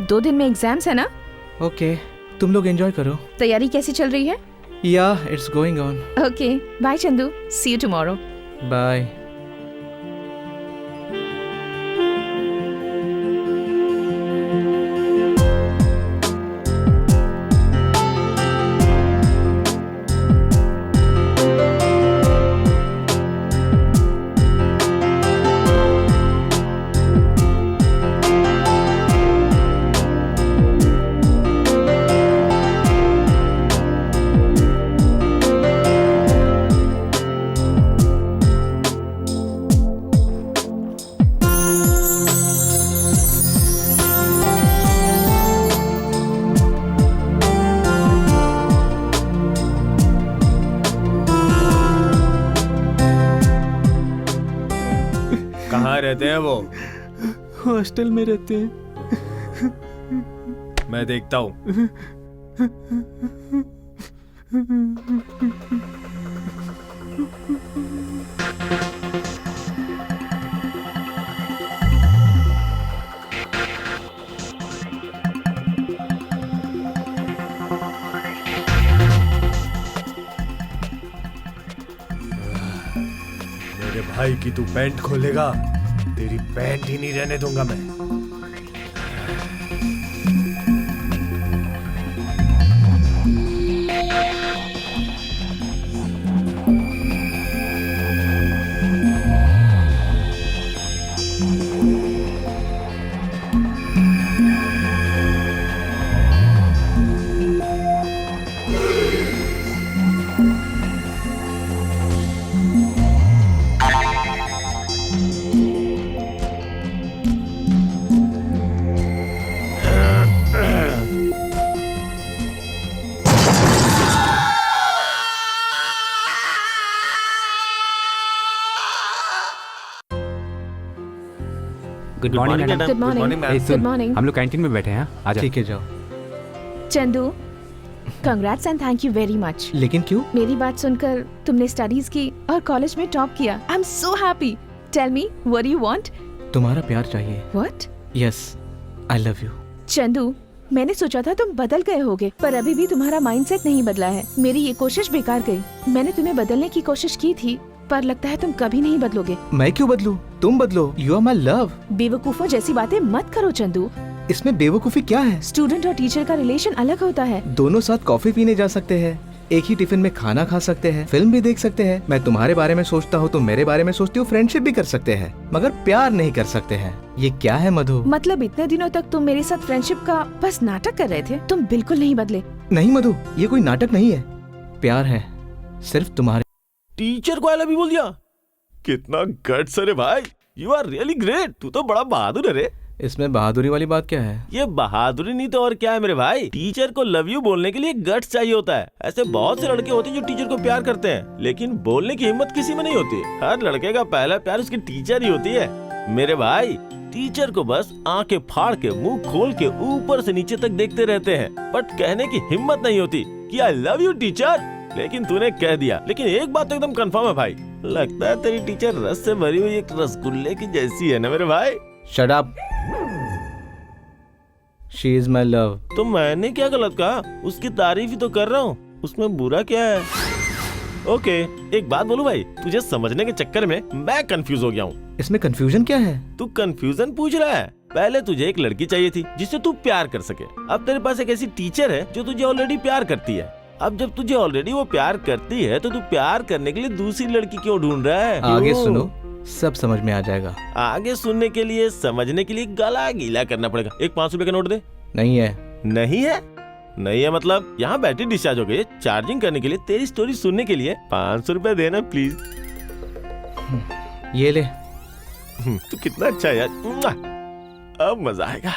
2 दिन में एग्जाम्स है ना। ओके, तुम लोग एंजॉय करो। तैयारी कैसी चल रही है? या it's going on. Okay bye Chandu, see you tomorrow. Bye. कहाँ रहते हैं वो? हॉस्टल में रहते हैं। मैं देखता हूँ। मेरे भाई की तू पैंट खोलेगा, तेरी पैंट ही नहीं रहने दूंगा मैं। Good morning madam. Good morning. Good morning. हम लोग कैंटीन में बैठे हैं। आ जाओ। ठीक है, जाओ। Chandu, congrats and thank you very much. लेकिन क्यों? मेरी बात सुनकर तुमने स्टडीज की और कॉलेज में टॉप किया। I am so happy. Tell me what you want. तुम्हारा प्यार चाहिए। What? Yes, I love you. Chandu, मैंने सोचा था तुम बदल गए होगे, पर अभी भी तुम्हारा माइंडसेट नहीं बदला है। मेरी ये कोशिश बेकार गई। मैंने तुम्हें बदलने की कोशिश की थी, पर लगता है तुम कभी नहीं बदलोगे। मैं क्यों बदलूं? तुम बदलो। You are my love. बेवकूफों जैसी बातें मत करो चंदू। इसमें बेवकूफी क्या है? स्टूडेंट और टीचर का रिलेशन अलग होता है। दोनों साथ कॉफी पीने जा सकते हैं, एक ही टिफिन में खाना खा सकते हैं, फिल्म भी देख सकते हैं। मैं तुम्हारे बारे में सोचता हूँ, तुम मेरे बारे में सोचती हो, फ्रेंडशिप भी कर सकते हैं, मगर प्यार नहीं कर सकते हैं। ये क्या है मधु? मतलब इतने दिनों तक तुम मेरे साथ फ्रेंडशिप का बस नाटक कर रहे थे। तुम बिल्कुल नहीं बदले। नहीं मधु, ये कोई नाटक नहीं है, प्यार है, सिर्फ तुम्हारे। टीचर को आई लव यू बोल दिया। कितना गट्स है रे भाई। You are really great. तू तो बड़ा बहादुर है रे। इसमें बहादुरी वाली बात क्या है? ये बहादुरी नहीं तो और क्या है मेरे भाई। टीचर को लव यू बोलने के लिए गट्स चाहिए होता है। ऐसे बहुत से लड़के होते हैं जो टीचर को प्यार करते हैं, लेकिन बोलने की हिम्मत किसी में नहीं होती। हर लड़के का पहला प्यार उसकी टीचर ही होती है मेरे भाई। टीचर को बस आंखें फाड़ के, मुंह खोल के ऊपर से नीचे तक देखते रहते हैं, बट कहने की हिम्मत नहीं होती कि आई लव यू टीचर। लेकिन तूने कह दिया। लेकिन एक बात तो एकदम कंफर्म है भाई, लगता है तेरी टीचर रस से भरी हुई एक रसगुल्ले की जैसी है ना मेरे भाई। Shut up. She is my love. तो मैंने क्या गलत कहा? उसकी तारीफ ही तो कर रहा हूँ, उसमें बुरा क्या है? ओके, एक बात बोलूं भाई, तुझे समझने के चक्कर में मैं कंफ्यूज हो गया हूँ। इसमें कंफ्यूजन क्या है? तू कंफ्यूजन पूछ रहा है? पहले तुझे एक लड़की चाहिए थी जिससे तू प्यार कर सके। अब तेरे पास एक ऐसी टीचर है जो तुझे ऑलरेडी प्यार करती है। अब जब तुझे ऑलरेडी वो प्यार करती है तो तू प्यार करने के लिए दूसरी लड़की क्यों ढूंढ रहा है? आगे क्यों? सुनो, सब समझ में आ जाएगा। आगे सुनने के लिए, समझने के लिए गला गीला करना पड़ेगा। एक 500 रुपए का नोट दे। नहीं है। नहीं है? नहीं है मतलब यहाँ बैटरी डिस्चार्ज हो गई, चार्जिंग करने के लिए, तेरी स्टोरी सुनने के लिए 500 रुपए देना प्लीज। ये ले। तू कितना अच्छा है यार। अब मजा आएगा।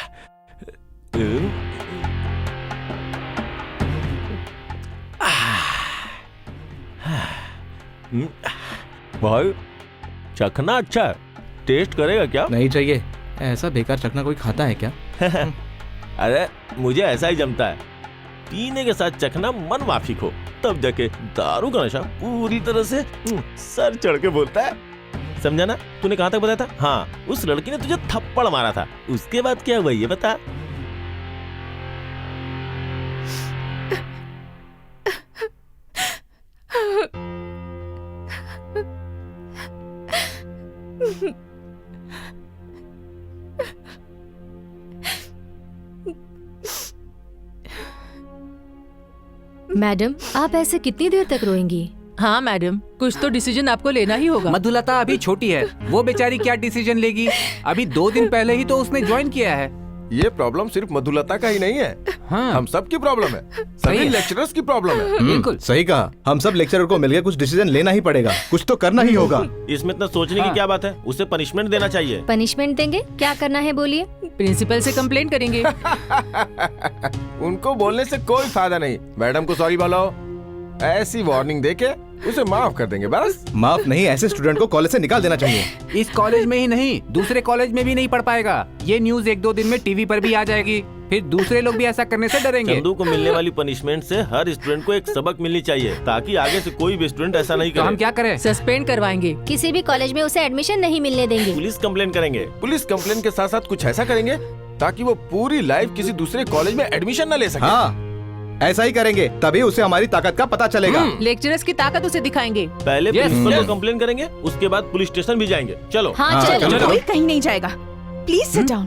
भाई चखना अच्छा है, टेस्ट करेगा क्या? नहीं चाहिए। ऐसा बेकार चखना कोई खाता है क्या? अरे मुझे ऐसा ही जमता है। पीने के साथ चखना मन माफिक हो, तब जाके दारू का नशा पूरी तरह से सर चढ़ के बोलता है। समझा ना? तूने कहाँ तक बताया था? हाँ, उस लड़की ने तुझे थप्पड़ मारा था, उसके बाद क्या हुआ ये बता। मैडम, आप ऐसे कितनी देर तक रोएंगी? हाँ मैडम, कुछ तो डिसीजन आपको लेना ही होगा। मधुलता अभी छोटी है, वो बेचारी क्या डिसीजन लेगी? अभी 2 दिन पहले ही तो उसने ज्वाइन किया है। ये प्रॉब्लम सिर्फ मधुलता का ही नहीं है, हाँ। हम सब की प्रॉब्लम है, सभी लेक्चरर्स की प्रॉब्लम है। बिल्कुल सही कहा, हम सब लेक्चरर को मिलकर कुछ डिसीजन लेना ही पड़ेगा, कुछ तो करना ही होगा। इसमें इतना सोचने की क्या बात है? उसे पनिशमेंट देना चाहिए। पनिशमेंट देंगे? क्या करना है बोलिए? प्रिंसिपल से कंप्लेंट करेंगे। उनको बोलने से कोई फायदा नहीं, मैडम को सॉरी बोलो, ऐसी वार्निंग देके उसे माफ कर देंगे बस। माफ नहीं, ऐसे स्टूडेंट को कॉलेज से निकाल देना चाहिए। इस कॉलेज में ही नहीं, दूसरे कॉलेज में भी नहीं पढ़ पाएगा। ये न्यूज 1-2 दिन में टीवी पर भी आ जाएगी, फिर दूसरे लोग भी ऐसा करने से डरेंगे। चंदू को मिलने वाली पनिशमेंट से हर स्टूडेंट को एक सबक मिलनी चाहिए, ताकि आगे से कोई भी स्टूडेंट ऐसा नहीं करे। तो हम क्या करें? सस्पेंड करवाएंगे। किसी भी कॉलेज में उसे एडमिशन नहीं मिलने देंगे। पुलिस कंप्लेन करेंगे। पुलिस कंप्लेन के साथ साथ कुछ ऐसा करेंगे ताकि वो पूरी लाइफ किसी दूसरे कॉलेज में एडमिशन न ले सके। हाँ, ऐसा ही करेंगे, तभी उसे हमारी ताकत का पता चलेगा। लेक्चरर्स की ताकत उसे दिखाएंगे। पहले प्रिंसिपल को कंप्लेन करेंगे, उसके बाद पुलिस स्टेशन भी जाएंगे। चलो। हाँ, चलो। कोई कहीं नहीं जाएगा। Please sit down,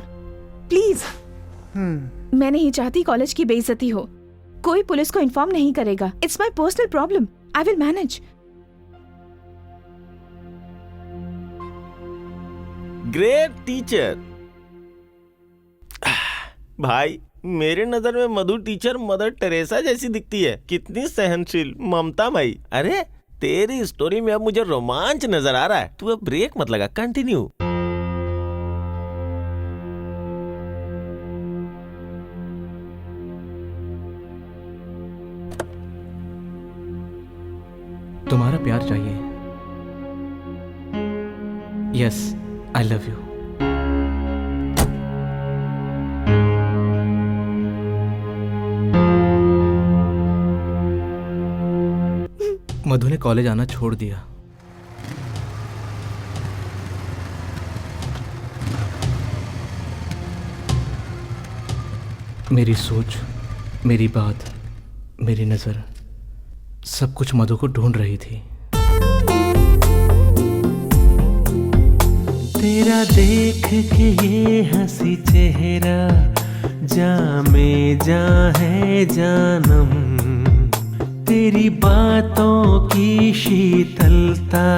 please. मैं नहीं चाहती कॉलेज की बेइज्जती हो। कोई पुलिस को इन्फॉर्म नहीं करेगा। It's my personal problem, I will manage. Great teacher. भाई, मेरे नजर में मधु टीचर मदर टेरेसा जैसी दिखती है। कितनी सहनशील, ममतामयी। अरे, तेरी स्टोरी में अब मुझे रोमांच नजर आ रहा है। तू अब ब्रेक मत लगा, कंटिन्यू। तुम्हारा प्यार चाहिए। Yes, I love you. Madhu ने कॉलेज आना छोड़ दिया। मेरी सोच, मेरी बात, मेरी नजर, सब कुछ मधु को ढूंढ रही थी। तेरा देख के ये हंसी चेहरा जामे जा है जानम, तेरी बातों की शीतलता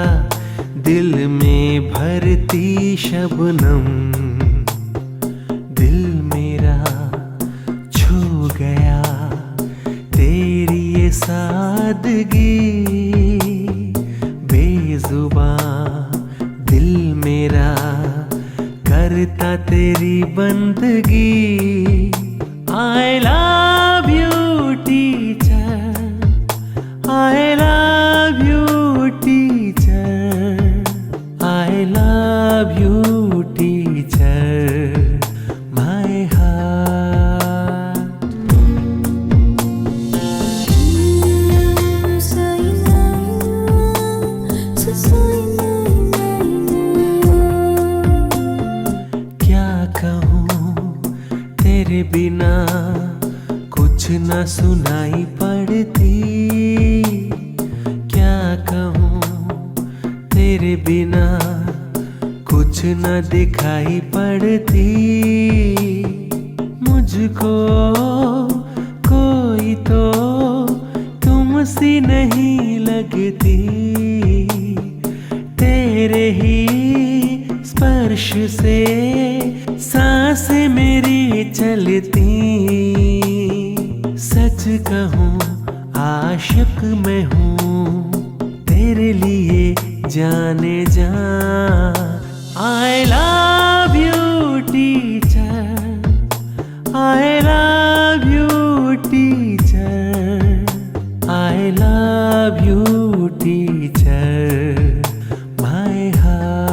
दिल में भरती शबनम, दिल मेरा छू गया तेरी ये सादगी, बेजुबां दिल मेरा करता तेरी बंदगी। I love you teacher, I love you teacher, I love you teacher, my heart. क्या कहूँ तेरे बिना कुछ न सुनाई पड़ती, क्या कहूँ तेरे बिना कुछ न दिखाई पड़ती, मुझको कोई तो तुमसी नहीं लगती, तेरे ही स्पर्श से सांसें मेरी चलती, सच कहूँ आशिक मैं हूँ तेरे लिए जाने जा। I love you teacher, I love you teacher, I love you teacher, my heart.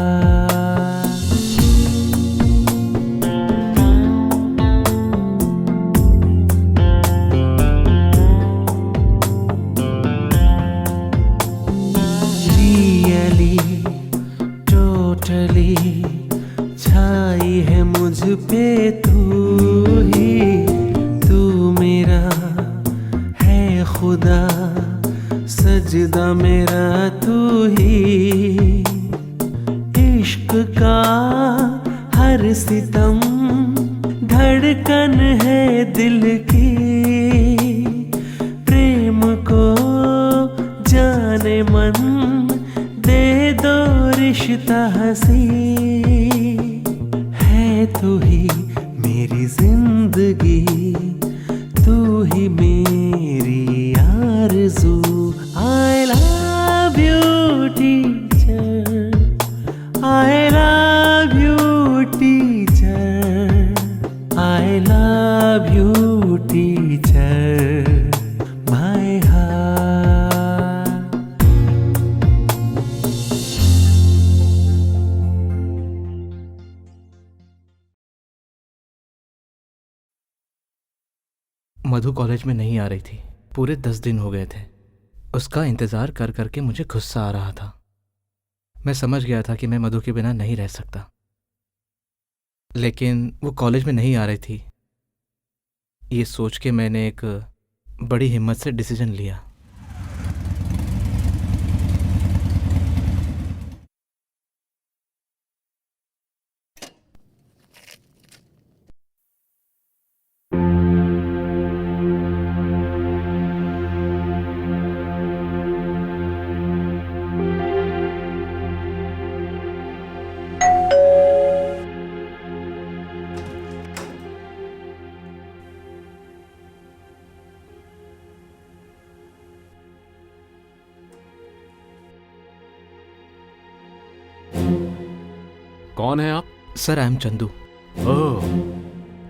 खुदा सजदा मेरा तू ही, इश्क का हर सितम धड़कन है दिल की, प्रेम को जाने मन दे दो रिश्ता हंसी, है तू ही मेरी जिंदगी, तू ही मेरी आरज़ू। I love you teacher, I love you teacher, I love you teacher, my heart. Madhu college में नहीं आ रही थी। पूरे 10 दिन हो गए थे। उसका इंतज़ार कर करके मुझे गुस्सा आ रहा था। मैं समझ गया था कि मैं मधु के बिना नहीं रह सकता, लेकिन वो कॉलेज में नहीं आ रही थी। ये सोच के मैंने एक बड़ी हिम्मत से डिसीजन लिया। कौन है आप? Sir, I am Chandu. Oh,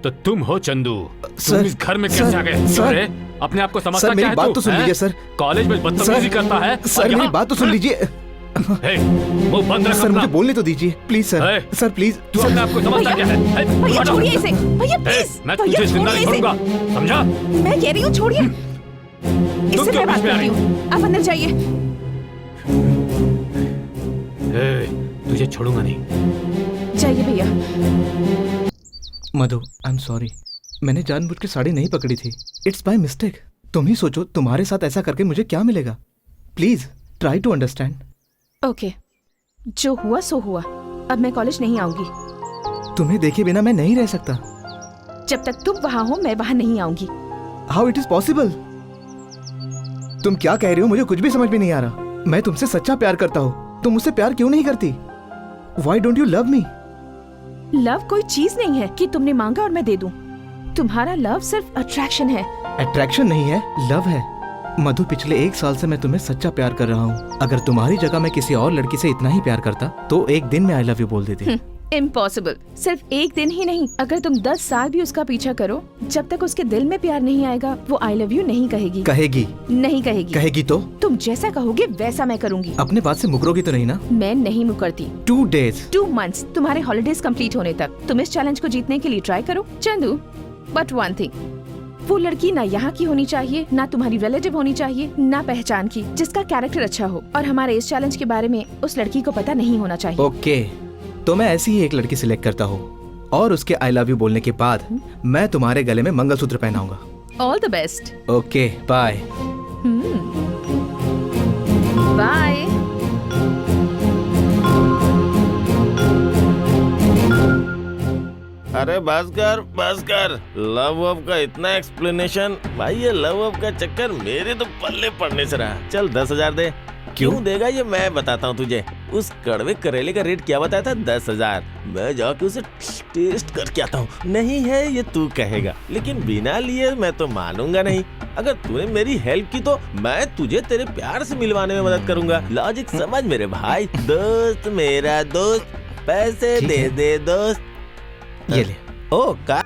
तो तुम हो चंदू। तुम इस घर में कैसे आ गए? सर, अरे, अपने आप को समझता सर, क्या है मेरी बात तो सुन लीजिए सर। कॉलेज में बदतमीजी करता है। सर, मेरी बात तो सुन लीजिए। मुंह बंद रख सर, अपना। मुझे बोलने तो दीजिए प्लीज सर। Sir please. तू अपने आप को समझता क्या है? भैया छोड़िए इसे, भैया प्लीज। मैं तुझे जिंदा नहीं छोड़ूंगा, समझा? मैं कह रही हूँ छोड़िए। इससे मैं बात करती हूँ, आप अंदर जाइए। तुझे छोड़ूंगा नहीं। जाइए भैया। मधु, आई एम सॉरी। मैंने जानबूझ के साड़ी नहीं पकड़ी थी। It's by mistake. तुम ही सोचो, तुम्हारे साथ ऐसा करके मुझे क्या मिलेगा। Please try to understand. Okay, जो हुआ सो हुआ। अब मैं कॉलेज नहीं आऊंगी। तुम्हें देखे बिना मैं नहीं रह सकता। जब तक तुम वहाँ हो मैं वहाँ नहीं आऊंगी। How it is possible? तुम क्या कह रही हो? मुझे कुछ भी समझ में नहीं आ रहा। मैं तुमसे सच्चा प्यार करता हूँ। तुम मुझसे प्यार क्यों नहीं करती? Why don't you love me? Love कोई चीज नहीं है कि तुमने मांगा और मैं दे दूं। तुम्हारा लव सिर्फ अट्रैक्शन है। अट्रैक्शन नहीं है, लव है। मधु, पिछले 1 साल से मैं तुम्हें सच्चा प्यार कर रहा हूँ। अगर तुम्हारी जगह मैं किसी और लड़की से इतना ही प्यार करता तो एक दिन में आई लव यू बोल देती। इम्पॉसिबल। सिर्फ एक दिन ही नहीं, अगर तुम 10 साल भी उसका पीछा करो, जब तक उसके दिल में प्यार नहीं आएगा वो आई लव यू नहीं कहेगी। कहेगी। नहीं कहेगी। कहेगी तो? तुम जैसा कहोगे वैसा मैं करूँगी। अपने बात से मुकरोगी तो नहीं ना? मैं नहीं मुकरती। 2 days 2 months तुम्हारे हॉलिडेज कंप्लीट होने तक तुम इस चैलेंज को जीतने के लिए ट्राई करो चंदू। बट वन थिंग, वो लड़की ना यहाँ की होनी चाहिए, ना तुम्हारी रिलेटिव होनी चाहिए, ना पहचान की, जिसका कैरेक्टर अच्छा हो। और हमारे इस चैलेंज के बारे में उस लड़की को पता नहीं होना चाहिए। ओके, तो मैं ऐसी ही एक लड़की सिलेक्ट करता हूँ और उसके आई लव यू बोलने के बाद मैं तुम्हारे गले में मंगलसूत्र पहनाऊंगा। All the best. Okay, bye. Bye. अरे भास्कर, लव वव का इतना एक्सप्लेनेशन। भाई ये लव वव का चक्कर मेरे तो पल्ले पड़ने से रहा। चल 10,000 दे। क्यों देगा ये मैं बताता हूँ तुझे। उस कड़वे करेले का रेट क्या बताया था? 10,000। मैं जाके उसे टेस्ट करके आता हूँ। नहीं है ये तू कहेगा, लेकिन बिना लिए मैं तो मानूंगा नहीं। अगर तूने मेरी हेल्प की तो मैं तुझे तेरे प्यार से मिलवाने में मदद करूंगा। लॉजिक समझ मेरे भाई। दोस्त मेरा दोस्त, पैसे दे दे दोस्त। ये ले। ओ का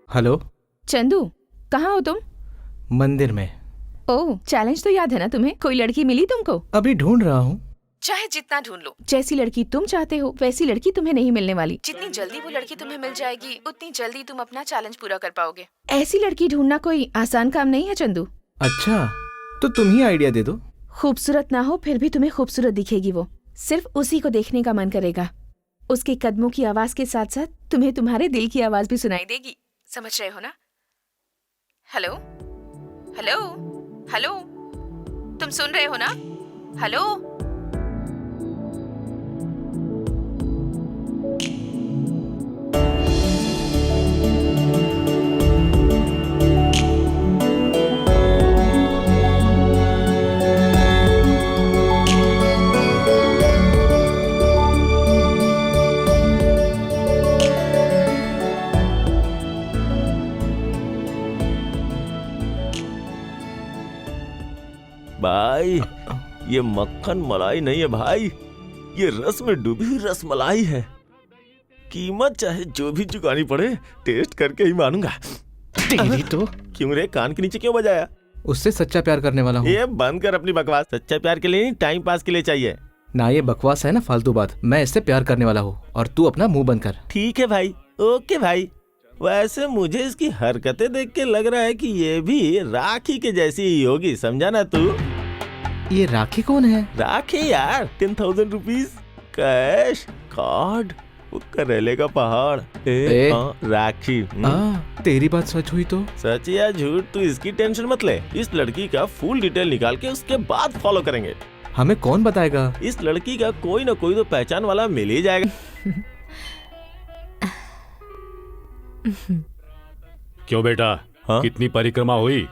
हेलो चंदू, कहाँ हो तुम? मंदिर में। ओह, चैलेंज तो याद है ना तुम्हें? कोई लड़की मिली तुमको? अभी ढूंढ रहा हूँ। चाहे जितना ढूंढ लो, जैसी लड़की तुम चाहते हो वैसी लड़की तुम्हें नहीं मिलने वाली। जितनी जल्दी वो लड़की तुम्हें मिल जाएगी उतनी जल्दी तुम अपना चैलेंज पूरा कर पाओगे। ऐसी लड़की ढूंढना कोई आसान काम नहीं है चंदू। अच्छा, तो तुम ही आइडिया दे दो। खूबसूरत ना हो फिर भी तुम्हें खूबसूरत दिखेगी वो। सिर्फ उसी को देखने का मन करेगा। उसके कदमों की आवाज के साथ साथ तुम्हें तुम्हारे दिल की आवाज भी सुनाई देगी। समझ रहे हो ना? हेलो हेलो हेलो, तुम सुन रहे हो ना? हेलो। भाई ये मक्खन मलाई नहीं है भाई, ये रस में डूबी हुई रस मलाई है। कीमत चाहे जो भी चुकानी पड़े, टेस्ट करके ही मानूंगा। तेरी तो क्यों रे, कान के नीचे क्यों बजाया? उससे सच्चा प्यार करने वाला हूँ। ये बंद कर अपनी बकवास। सच्चा प्यार के लिए नहीं, टाइम पास के लिए चाहिए। ना ये बकवास है ना फालतू बात। मैं इससे प्यार करने वाला हूँ और तू अपना मुंह बंद कर। ठीक है भाई, ओके भाई। वैसे मुझे इसकी हरकतें देख के लग रहा है कि ये भी राखी के जैसी ही होगी, समझा ना तू? ये राखी कौन है? राखी यार, 10,000 रुपीज कैश कार्ड, वो करेले का पहाड़। राखी। तेरी बात सच हुई तो? सच या झूठ तू इसकी टेंशन मत ले। इस लड़की का फुल डिटेल निकाल के उसके बाद फॉलो करेंगे। हमें कौन बताएगा? इस लड़की का कोई ना कोई तो पहचान वाला मिल ही जाएगा। क्यों बेटा? हाँ? कितनी परिक्रमा हुई?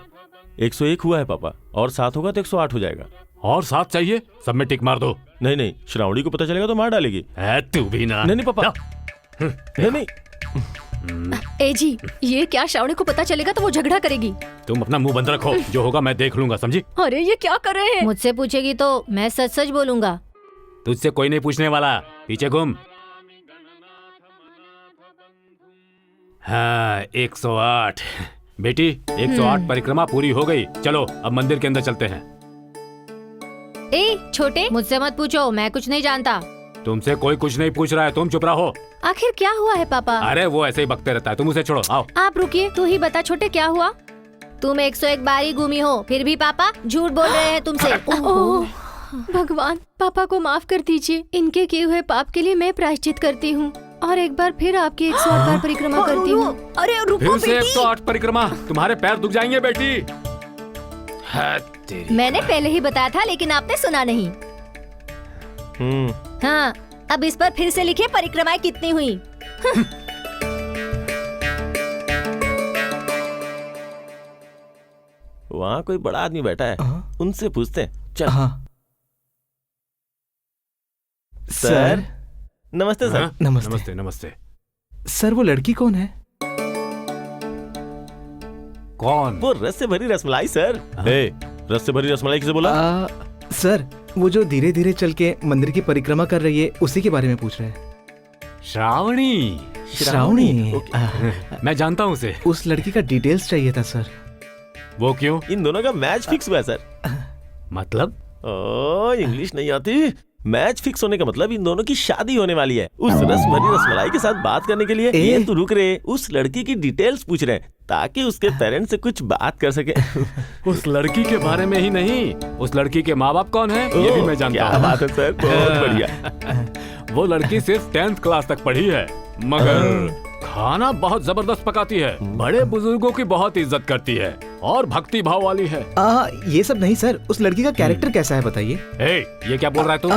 101 हुआ है पापा, और 7 होगा तो 108 हो जाएगा। और 7 चाहिए? सब में टिक मार दो। नहीं नहीं, श्रावणी को पता चलेगा तो मार डालेगी। तू भी ना। नहीं नहीं पापा, नहीं नहीं। ए जी, ये क्या श्रावणी को पता चलेगा तो वो झगड़ा करेगी। तुम अपना मुंह बंद रखो, जो होगा मैं देख लूंगा, समझी? अरे ये क्या कर रहे हैं? मुझसे पूछेगी तो मैं सच सच बोलूंगा। तुझसे कोई नहीं पूछने वाला, पीछे घूम। हाँ, 108 बेटी, 108 परिक्रमा पूरी हो गई। चलो अब मंदिर के अंदर चलते हैं। ए छोटे, मुझसे मत पूछो, मैं कुछ नहीं जानता। तुमसे कोई कुछ नहीं पूछ रहा है, तुम चुप रहो। आखिर क्या हुआ है पापा? अरे वो ऐसे ही बकते रहता है, तुम उसे छोड़ो। आओ। आप रुकिए, तू ही बता छोटे क्या हुआ? तुम 101 बार ही घूमी हो, फिर भी पापा झूठ बोल रहे हैं तुमसे। ओह भगवान, पापा को माफ कर दीजिए। इनके किए हुए पाप के लिए मैं प्रायश्चित करती हूँ और एक बार फिर आपकी 108 बार परिक्रमा करती हूँ। अरे रुको फिर से बेटी। 108 परिक्रमा? तुम्हारे पैर दुख जाएंगे बेटी। मैंने पहले ही बताया था लेकिन आपने सुना नहीं। हाँ, अब इस पर फिर से लिखिए परिक्रमाएं कितनी हुई। वहाँ कोई बड़ा आदमी बैठा है, उनसे पूछते हैं। चल। सर नमस्ते सर। नमस्ते। नमस्ते नमस्ते। सर वो लड़की कौन है? कौन? वो रस से भरी रसमलाई सर। रस से भरी रसमलाई किसे बोला? सर वो जो धीरे धीरे चल के मंदिर की परिक्रमा कर रही है, उसी के बारे में पूछ रहे हैं। श्रावणी। श्रावणी? मैं जानता हूँ उसे। उस लड़की का डिटेल्स चाहिए था सर। वो क्यों? इन दोनों का मैच फिक्स हुआ है सर। मतलब? इंग्लिश नहीं आती। मैच फिक्स होने का मतलब इन दोनों की शादी होने वाली है। उस रस भरी रसमलाई के साथ बात करने के लिए ये तो रुक रहे, उस लड़की की डिटेल्स पूछ रहे हैं ताकि उसके पेरेंट्स से कुछ बात कर सके। उस लड़की के बारे में ही नहीं, उस लड़की के माँ बाप कौन है ये भी मैं जानता हूँ। क्या बात है सर, बहुत बढ़िया। वो लड़की सिर्फ 10th क्लास तक पढ़ी है, मगर खाना बहुत जबरदस्त पकाती है, बड़े बुजुर्गों की बहुत इज्जत करती है और भक्ति भाव वाली है। ये सब नहीं सर, उस लड़की का कैरेक्टर कैसा है बताइए। ये क्या बोल रहा है तू?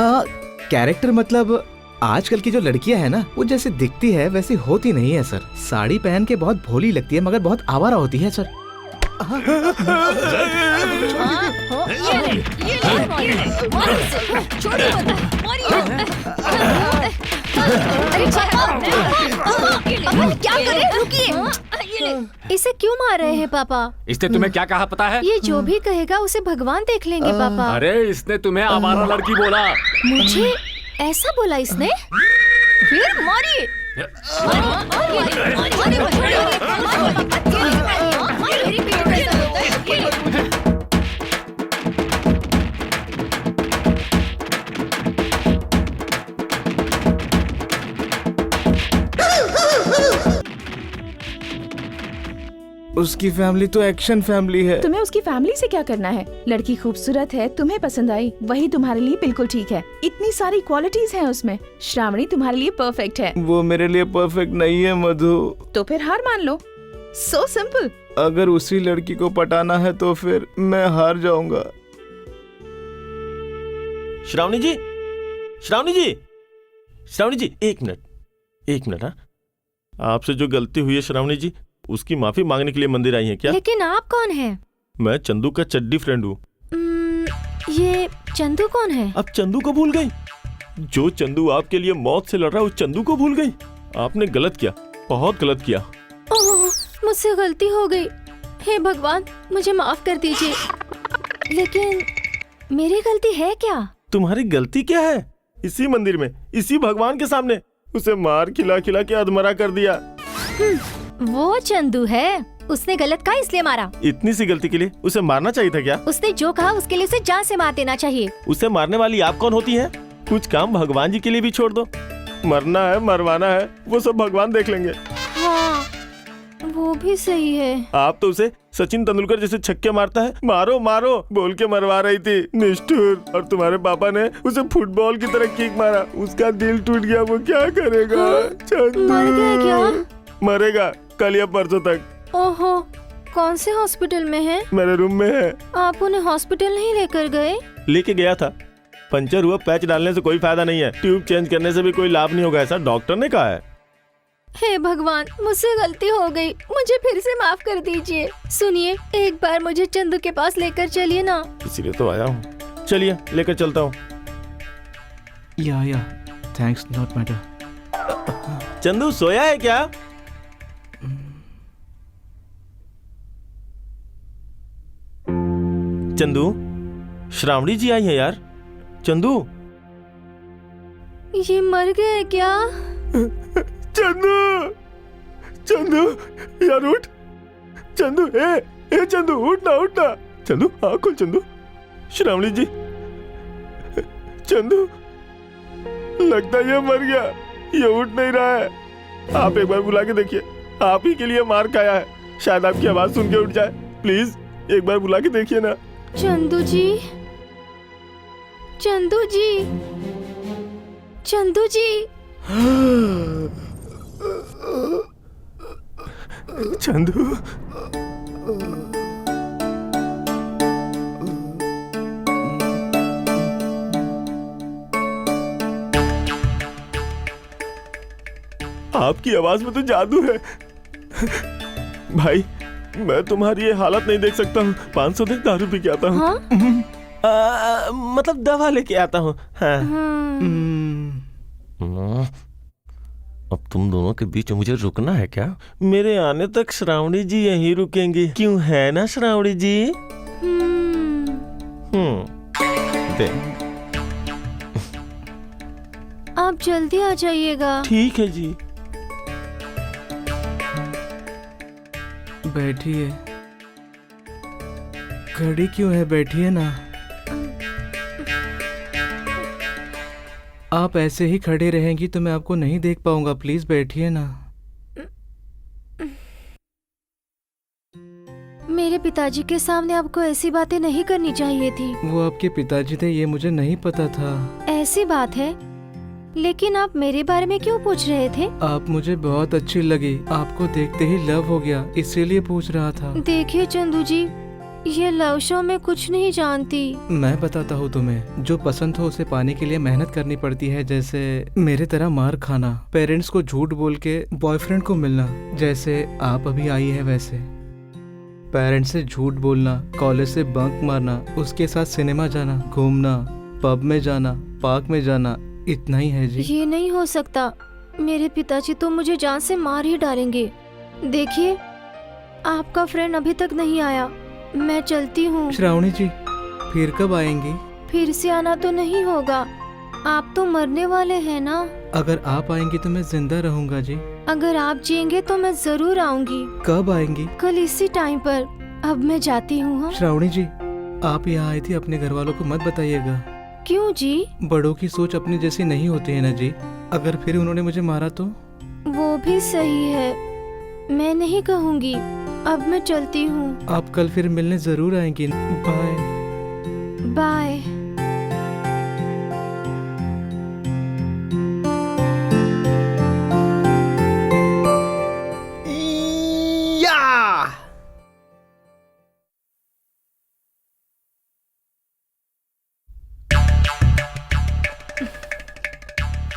कैरेक्टर मतलब आजकल की जो लड़कियां है ना, वो जैसे दिखती है वैसी होती नहीं है सर। साड़ी पहन के बहुत भोली लगती है मगर बहुत आवारा होती है सर। क्या कर रहे हैं? रुकिए। इसे क्यों मार रहे हैं पापा? इसने तुम्हें क्या कहा पता है? ये जो भी कहेगा उसे भगवान देख लेंगे पापा। अरे इसने तुम्हें आवारा लड़की बोला। मुझे ऐसा बोला इसने? फिर मारिए। उसकी फैमिली तो एक्शन फैमिली है। तुम्हें उसकी फैमिली से क्या करना है? लड़की खूबसूरत है, तुम्हें पसंद आई, वही तुम्हारे लिए बिल्कुल ठीक है। इतनी सारी क्वालिटीज हैं उसमें। श्रावणी तुम्हारे लिए परफेक्ट है। वो मेरे लिए परफेक्ट नहीं है मधु। तो फिर हार मान लो। So simple. अगर उसी लड़की को पटाना है तो फिर मैं हार जाऊंगा। श्रावणी जी, श्रावणी जी, श्रावणी जी, एक मिनट। हाँ, आपसे जो गलती हुई है श्रावणी जी, उसकी माफी मांगने के लिए मंदिर आई हैं क्या? लेकिन आप कौन हैं? मैं चंदू का चड्डी फ्रेंड हूँ। ये चंदू कौन है? अब चंदू को भूल गई? जो चंदू आपके लिए मौत से लड़ रहा है, उस चंदू को भूल गई? आपने गलत किया, बहुत गलत किया। ओह, मुझसे गलती हो गई। हे भगवान, मुझे माफ कर दीजिए। लेकिन मेरी गलती है क्या? तुम्हारी गलती क्या है? इसी मंदिर में, इसी भगवान के सामने उसे मार खिला खिला के अधमरा कर दिया। वो चंदू है, उसने गलत कहा इसलिए मारा। इतनी सी गलती के लिए उसे मारना चाहिए था क्या? उसने जो कहा उसके लिए उसे जान से मार देना चाहिए। उसे मारने वाली आप कौन होती हैं? कुछ काम भगवान जी के लिए भी छोड़ दो। मरना है, मरवाना है, वो सब भगवान देख लेंगे। हाँ, वो भी सही है। आप तो उसे सचिन तेंदुलकर जैसे छक्के मारता है, मारो मारो बोल के मरवा रही थी, निष्ठुर। और तुम्हारे पापा ने उसे फुटबॉल की तरह किक मारा, उसका दिल टूट गया। वो क्या करेगा? चंदू मर गया क्या? मरेगा कल या परसों तक। ओहो, कौन से हॉस्पिटल में है? मेरे रूम में है। आप उन्हें हॉस्पिटल नहीं लेकर गए? लेके गया था। पंचर हुआ पैच डालने से कोई फायदा नहीं है, ट्यूब चेंज करने से भी कोई लाभ नहीं होगा, ऐसा डॉक्टर ने कहा है। हे भगवान, मुझसे गलती हो गई, मुझे फिर से माफ कर दीजिए। सुनिए, एक बार मुझे चंदू के पास लेकर चलिए ना। इसीलिए तो आया हूँ। चलिए लेकर चलता हूँ। या थैंक्स नॉट मैटर। चंदू सोया है क्या? चंदू, श्रावणी जी आई है यार। चंदू, ये मर गए क्या? चंदू, चंदू यार उठ। चंदू, ए चंदू, उठना उठना। चंदू हाँ खोल। चंदू, श्रावणी जी, चंदू लगता है ये मर गया, ये उठ नहीं रहा है। आप एक बार बुला के देखिए, आप ही के लिए मार खाया है, शायद आपकी आवाज सुन के उठ जाए। प्लीज एक बार बुला के देखिए ना। चंदू जी, चंदू जी, चंदू जी। चंदू, आपकी आवाज में तो जादू है। भाई, मैं तुम्हारी ये हालत नहीं देख सकता हूँ। 500 दे, दारू पी के आता हूँ। हाँ? मतलब दवा लेके आता हूँ। हाँ। अब तुम दोनों के बीच में मुझे रुकना है क्या? मेरे आने तक श्रावणी जी यहीं रुकेंगी, क्यों है ना श्रावणी जी? दे। आप जल्दी आ जाइएगा। ठीक है जी। बैठिए। खड़ी क्यों है? बैठिए ना। आप ऐसे ही खड़े रहेंगी तो मैं आपको नहीं देख पाऊंगा। प्लीज बैठिए ना। मेरे पिताजी के सामने आपको ऐसी बातें नहीं करनी चाहिए थी। वो आपके पिताजी थे, ये मुझे नहीं पता था। ऐसी बात है, लेकिन आप मेरे बारे में क्यों पूछ रहे थे? आप मुझे बहुत अच्छी लगी, आपको देखते ही लव हो गया, इसीलिए पूछ रहा था। देखिए चंदू जी, ये लव शो में कुछ नहीं जानती। मैं बताता हूँ तुम्हें, जो पसंद हो उसे पाने के लिए मेहनत करनी पड़ती है। जैसे मेरे तरह मार खाना, पेरेंट्स को झूठ बोल के बॉयफ्रेंड को मिलना, जैसे आप अभी आई है वैसे। पेरेंट्स से झूठ बोलना, कॉलेज से बंक मारना, उसके साथ सिनेमा जाना, घूमना, पब में जाना, पार्क में जाना, इतना ही है जी। ये नहीं हो सकता, मेरे पिताजी तो मुझे जान से मार ही डालेंगे। देखिए, आपका फ्रेंड अभी तक नहीं आया, मैं चलती हूँ। श्रावणी जी, फिर कब आएंगी? फिर से आना तो नहीं होगा, आप तो मरने वाले हैं ना। अगर आप आएंगी तो मैं जिंदा रहूंगा जी। अगर आप जिएंगे तो मैं जरूर आऊंगी। कब आएंगी? कल इसी टाइम पर। अब मैं जाती हूँ। हाँ? श्रावणी जी, आप यहाँ आई थी, अपने घर वालों को मत बताइएगा। क्यों जी? बड़ों की सोच अपनी जैसी नहीं होती है ना जी। अगर फिर उन्होंने मुझे मारा तो? वो भी सही है, मैं नहीं कहूँगी। अब मैं चलती हूँ। आप कल फिर मिलने जरूर आएंगी। Bye bye.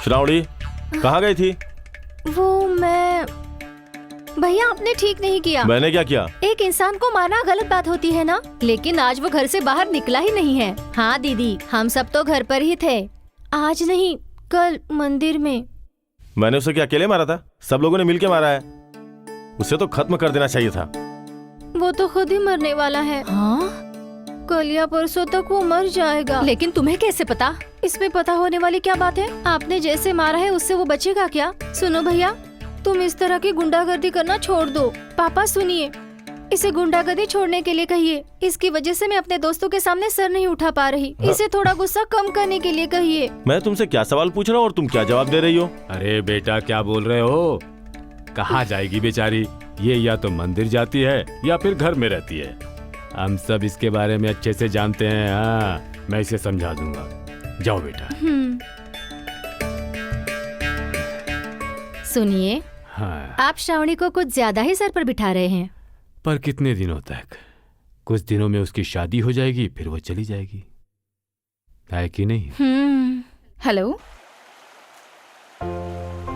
श्रावणी कहाँ गई थी? वो मैं भैया आपने ठीक नहीं किया। मैंने क्या किया? एक इंसान को मारना गलत बात होती है ना, लेकिन आज वो घर से बाहर निकला ही नहीं है। हाँ दीदी, हम सब तो घर पर ही थे। आज नहीं, कल मंदिर में। मैंने उसे क्या अकेले मारा था? सब लोगों ने मिलके मारा है। उसे तो खत्म कर देना चाहिए था। वो तो खुद ही मरने वाला है। हाँ? कल या परसों तक वो मर जाएगा। लेकिन तुम्हें कैसे पता? इसमें पता होने वाली क्या बात है? आपने जैसे मारा है उससे वो बचेगा क्या? सुनो भैया, तुम इस तरह की गुंडागर्दी करना छोड़ दो। पापा सुनिए, इसे गुंडागर्दी छोड़ने के लिए कहिए। इसकी वजह से मैं अपने दोस्तों के सामने सर नहीं उठा पा रही। इसे थोड़ा गुस्सा कम करने के लिए कहिए। मैं तुमसे क्या सवाल पूछ रहा हूँ और तुम क्या जवाब दे रही हो? अरे बेटा क्या बोल रहे हो? कहाँ जाएगी बेचारी? ये या तो मंदिर जाती है या फिर घर में रहती है। हम सब इसके बारे में अच्छे से जानते हैं। हाँ, मैं इसे समझा दूंगा। जाओ बेटा। सुनिए, हाँ। आप श्रावणी को कुछ ज्यादा ही सर पर बिठा रहे हैं। पर कितने दिनों तक? कुछ दिनों में उसकी शादी हो जाएगी, फिर वो चली जाएगी, है कि नहीं? हेलो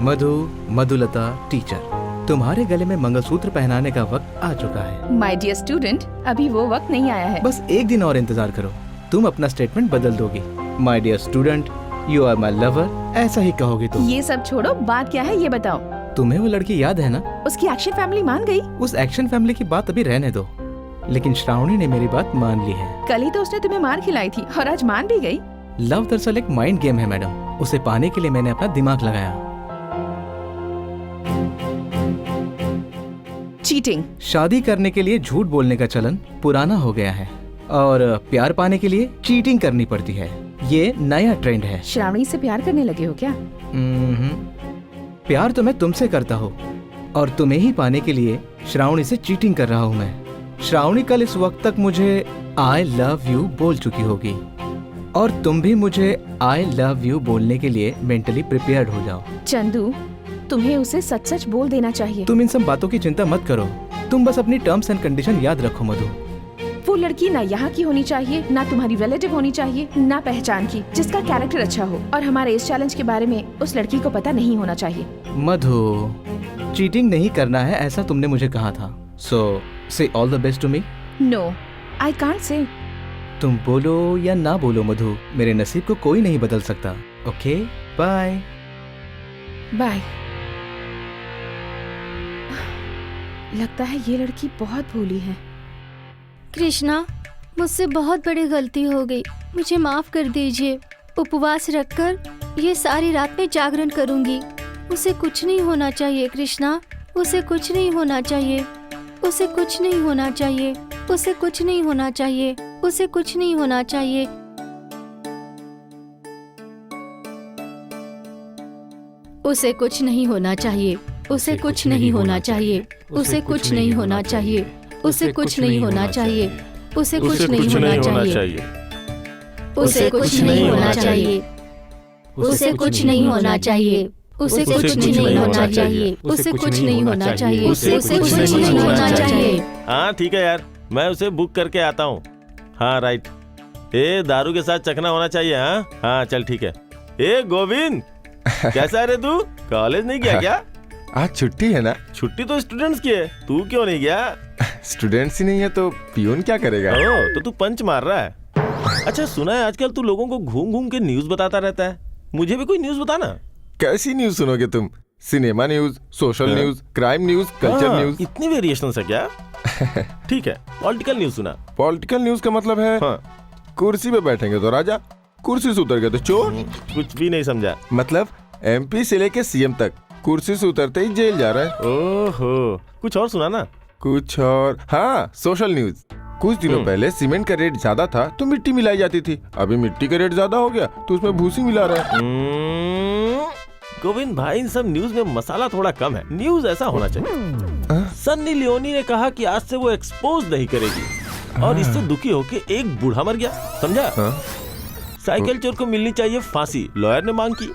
मधु, मधुलता टीचर, तुम्हारे गले में मंगलसूत्र पहनाने का वक्त आ चुका है। माय डियर स्टूडेंट, अभी वो वक्त नहीं आया है। बस एक दिन और इंतजार करो, तुम अपना स्टेटमेंट बदल दोगी। My dear student, you are my lover, ऐसा ही कहोगी तुम। ये सब छोड़ो, बात क्या है ये बताओ। तुम्हें वो लड़की याद है ना? उसकी एक्शन फैमिली मान गई। उस एक्शन फैमिली की बात अभी रहने दो, लेकिन श्रावणी ने मेरी बात मान ली है। कल ही तो उसने तुम्हें मार खिलाई थी और आज मान भी गई। लव दरअसल एक माइंड गेम है मैडम, उसे पाने के लिए मैंने अपना दिमाग लगाया। चीटिंग। शादी करने के लिए झूठ बोलने का चलन पुराना हो गया है और प्यार पाने के लिए चीटिंग करनी पड़ती है। ये नया ट्रेंड है। श्रावणी से प्यार करने लगे हो क्या? प्यार तो मैं तुमसे करता हूँ और तुम्हें ही पाने के लिए श्रावणी से चीटिंग कर रहा हूँ मैं। श्रावणी कल इस वक्त तक मुझे आई लव यू बोल चुकी होगी और तुम भी मुझे आई लव यू बोलने के लिए मेंटली प्रिपेयर्ड हो जाओ। चंदू, तुम्हें उसे सच सच बोल देना चाहिए। तुम इन सब बातों की चिंता मत करो, तुम बस अपनी टर्म्स एंड कंडीशन याद रखो मधु। वो लड़की ना यहाँ की होनी चाहिए, ना तुम्हारी रिलेटिव होनी चाहिए, ना पहचान की, जिसका कैरेक्टर अच्छा हो। और हमारे इस चैलेंज के बारे में उस लड़की को पता नहीं होना चाहिए। मधु, चीटिंग नहीं करना है ऐसा तुमने मुझे कहा था। So say all the best to me. No, I can't say. तुम बोलो या ना बोलो मधु, मेरे नसीब को कोई नहीं बदल सकता। Okay, bye bye. लगता है ये लड़की बहुत भोली है। कृष्णा, मुझसे बहुत बड़ी गलती हो गई, मुझे माफ कर दीजिए। उपवास रखकर ये सारी रात में जागरण करूंगी। उसे कुछ नहीं होना चाहिए कृष्णा, उसे कुछ नहीं होना चाहिए, उसे कुछ नहीं होना चाहिए, उसे कुछ नहीं होना चाहिए, उसे कुछ नहीं होना चाहिए। उसे कुछ नहीं होना चाहिए, उसे कुछ नहीं होना चाहिए, उसे कुछ नहीं होना चाहिए, उसे कुछ नहीं होना चाहिए, उसे कुछ नहीं होना चाहिए, उसे कुछ नहीं होना चाहिए, उसे कुछ नहीं होना चाहिए, उसे कुछ नहीं होना चाहिए, उसे कुछ नहीं होना चाहिए, उसे कुछ नहीं होना चाहिए। हाँ ठीक है यार, मैं उसे बुक करके आता हूँ। हाँ राइट। ए दारू के साथ चखना होना चाहिए। हाँ हाँ चल ठीक है। ए गोविंद, कैसा है रे तू? कॉलेज नहीं गया क्या? आज छुट्टी है ना? छुट्टी तो स्टूडेंट्स की है, तू क्यों नहीं गया? स्टूडेंट्स ही नहीं है तो पियून क्या करेगा? तो तू पंच मार रहा है। अच्छा सुना है आजकल तू लोगों को घूम घूम के न्यूज बताता रहता है, मुझे भी कोई न्यूज बताना। कैसी न्यूज सुनोगे तुम? Cinema news, social news, crime news, culture news. इतनी वेरिएशन है क्या? ठीक है, पॉलिटिकल न्यूज सुना। पॉलिटिकल न्यूज का मतलब है कुर्सी पे बैठेंगे तो राजा, कुर्सी से उतर गए तो चोर। कुछ भी नहीं समझा। मतलब एमपी से लेके सीएम तक कुर्सी से उतरते ही जेल जा रहा है। ओहो, कुछ और सुना ना? कुछ और, हाँ सोशल न्यूज। कुछ दिनों पहले सीमेंट का रेट ज्यादा था तो मिट्टी मिलाई जाती थी, अभी मिट्टी का रेट ज्यादा हो गया तो उसमें भूसी मिला रहा है। गोविंद भाई, इन सब न्यूज में मसाला थोड़ा कम है, न्यूज ऐसा होना चाहिए। सन्नी लियोनी ने कहा कि आज से वो एक्सपोज नहीं करेगी और इससे दुखी होके एक बूढ़ा मर गया, समझा? साइकिल चोर को मिलनी चाहिए फांसी, लॉयर ने मांग की।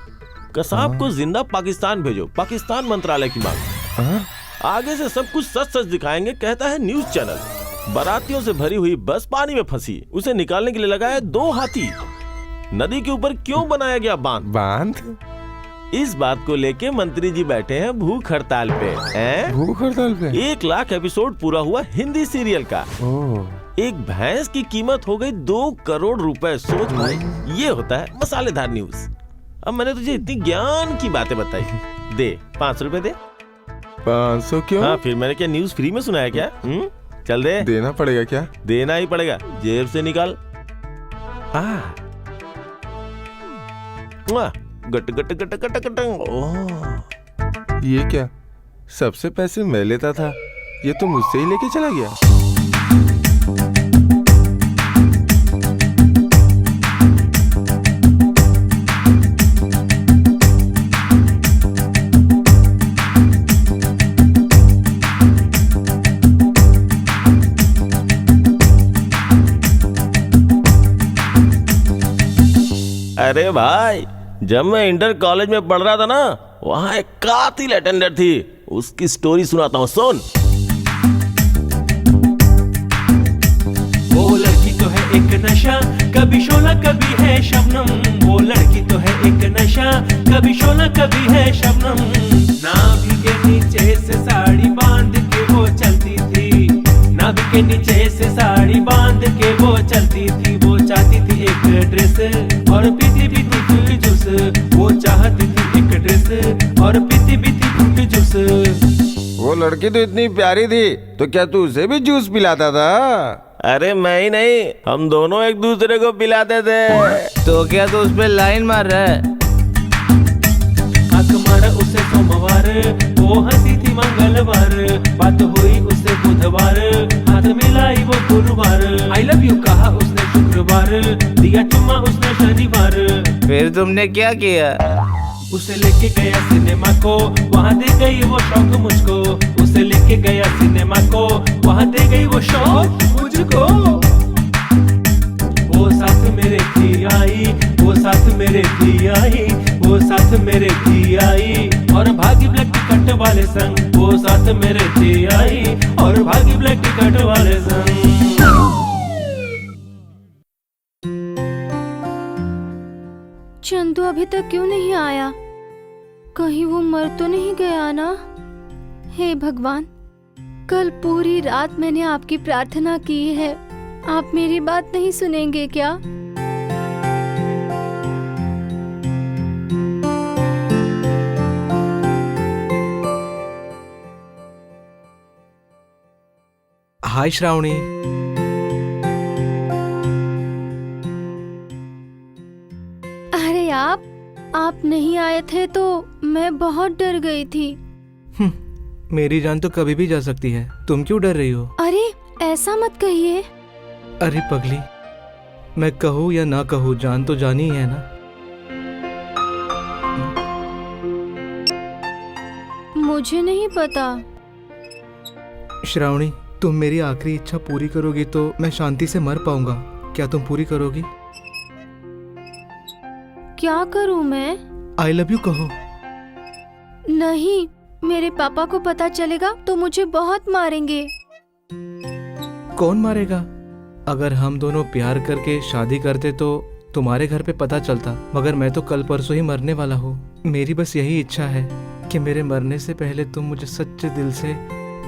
कसाब को जिंदा पाकिस्तान भेजो, पाकिस्तान मंत्रालय की मांग। आगे से सब कुछ सच सच दिखाएंगे, कहता है न्यूज चैनल। बारातियों से भरी हुई बस पानी में फंसी, उसे निकालने के लिए लगाए 2 हाथी। नदी के ऊपर क्यों बनाया गया बांध? इस बात को लेके मंत्री जी बैठे हैं भूख हड़ताल पे। भूख हड़ताल पे 1 लाख एपिसोड पूरा हुआ हिंदी सीरियल का। एक भैंस की कीमत हो गई 2 करोड़ रुपए। सोच भाई, ये होता है मसालेदार न्यूज। अब मैंने तुझे इतनी ज्ञान की बातें बताई, दे 500 रुपए दे। 500 क्यों? हाँ, फिर मैंने क्या न्यूज फ्री में सुनाया क्या? चल दे। देना पड़ेगा क्या? देना ही पड़ेगा, जेब से निकाल। गट गट गट गट गट। ओह, ये क्या? सबसे पैसे मैं लेता था, ये तो मुझसे ही लेके चला गया। अरे भाई, जब मैं इंटर कॉलेज में पढ़ रहा था ना, वहाँ एक कातिल अटेंडर थी, उसकी स्टोरी सुनाता हूँ, सुन। वो लड़की तो है एक नशा, कभी शोला कभी है शबनम। वो लड़की तो है एक नशा, कभी शोला कभी है शबनम। नाभि के नीचे से साड़ी बांध के वो चलती थी, नाभि के नीचे से साड़ी बांध के वो चलती थी। वो चाहती थी एक ड्रेस और पीती पीती फ्रूट जूस। वो चाहती थी एक ड्रेस और पीती पीती फ्रूट जूस। वो लड़की तो इतनी प्यारी थी, तो क्या तू उसे भी जूस पिलाता था? अरे मैं ही नहीं, हम दोनों एक दूसरे को पिलाते थे। तो क्या तू उस पे लाइन मार रहा है? आंख मारा उसे सोमवार, वो हंसी थी मंगलवार। बात हुई उससे बुधवार, हाथ मिलाई वो गुरुवार। आई लव यू कहा उसने शुक्रवार, दिया चुम्मा उसने शनिवार। फिर तुमने क्या किया? उसे लेके गया सिनेमा को, वहाँ दे गई वो शौक मुझको। उसे लेके गया सिनेमा को, वहाँ दे गई वो शौक मुझको। वो साथ मेरे थी आई, वो साथ मेरे थी आई, वो साथ मेरे थी आई और भागी ब्लैक टिकट वाले संग। वो साथ मेरे थी आई और भागी ब्लैक टिकट वाले संग। चंदू अभी तक क्यों नहीं आया? कहीं वो मर तो नहीं गया ना? हे भगवान, कल पूरी रात मैंने आपकी प्रार्थना की है, आप मेरी बात नहीं सुनेंगे क्या? हाय श्रावणी। अरे आप नहीं आए थे तो मैं बहुत डर गई थी। मेरी जान तो कभी भी जा सकती है, तुम क्यों डर रही हो? अरे ऐसा मत कहिए। अरे पगली, मैं कहूँ या ना कहूँ, जान तो जानी है ना। मुझे नहीं पता। श्रावणी, तुम मेरी आखिरी इच्छा पूरी करोगी तो मैं शांति से मर पाऊंगा। क्या तुम पूरी करोगी? क्या करूं मैं? आई लव यू कहो। नहीं, मेरे पापा को पता चलेगा तो मुझे बहुत मारेंगे। कौन मारेगा? अगर हम दोनों प्यार करके शादी करते तो तुम्हारे घर पे पता चलता, मगर मैं तो कल परसों ही मरने वाला हूँ। मेरी बस यही इच्छा है कि मेरे मरने से पहले तुम मुझे सच्चे दिल से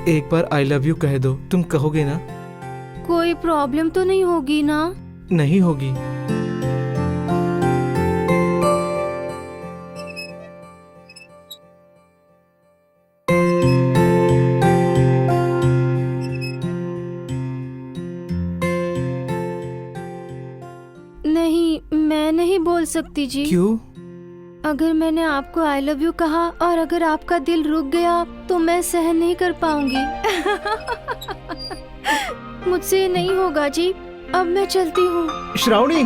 एक बार आई लव यू कह दो। तुम कहोगे ना? कोई प्रॉब्लम तो नहीं होगी ना? नहीं होगी। नहीं, मैं नहीं बोल सकती जी। क्यों? अगर मैंने आपको आई लव यू कहा और अगर आपका दिल रुक गया तो मैं सहन नहीं कर पाऊंगी। मुझसे नहीं होगा जी, अब मैं चलती हूँ। श्रावणी,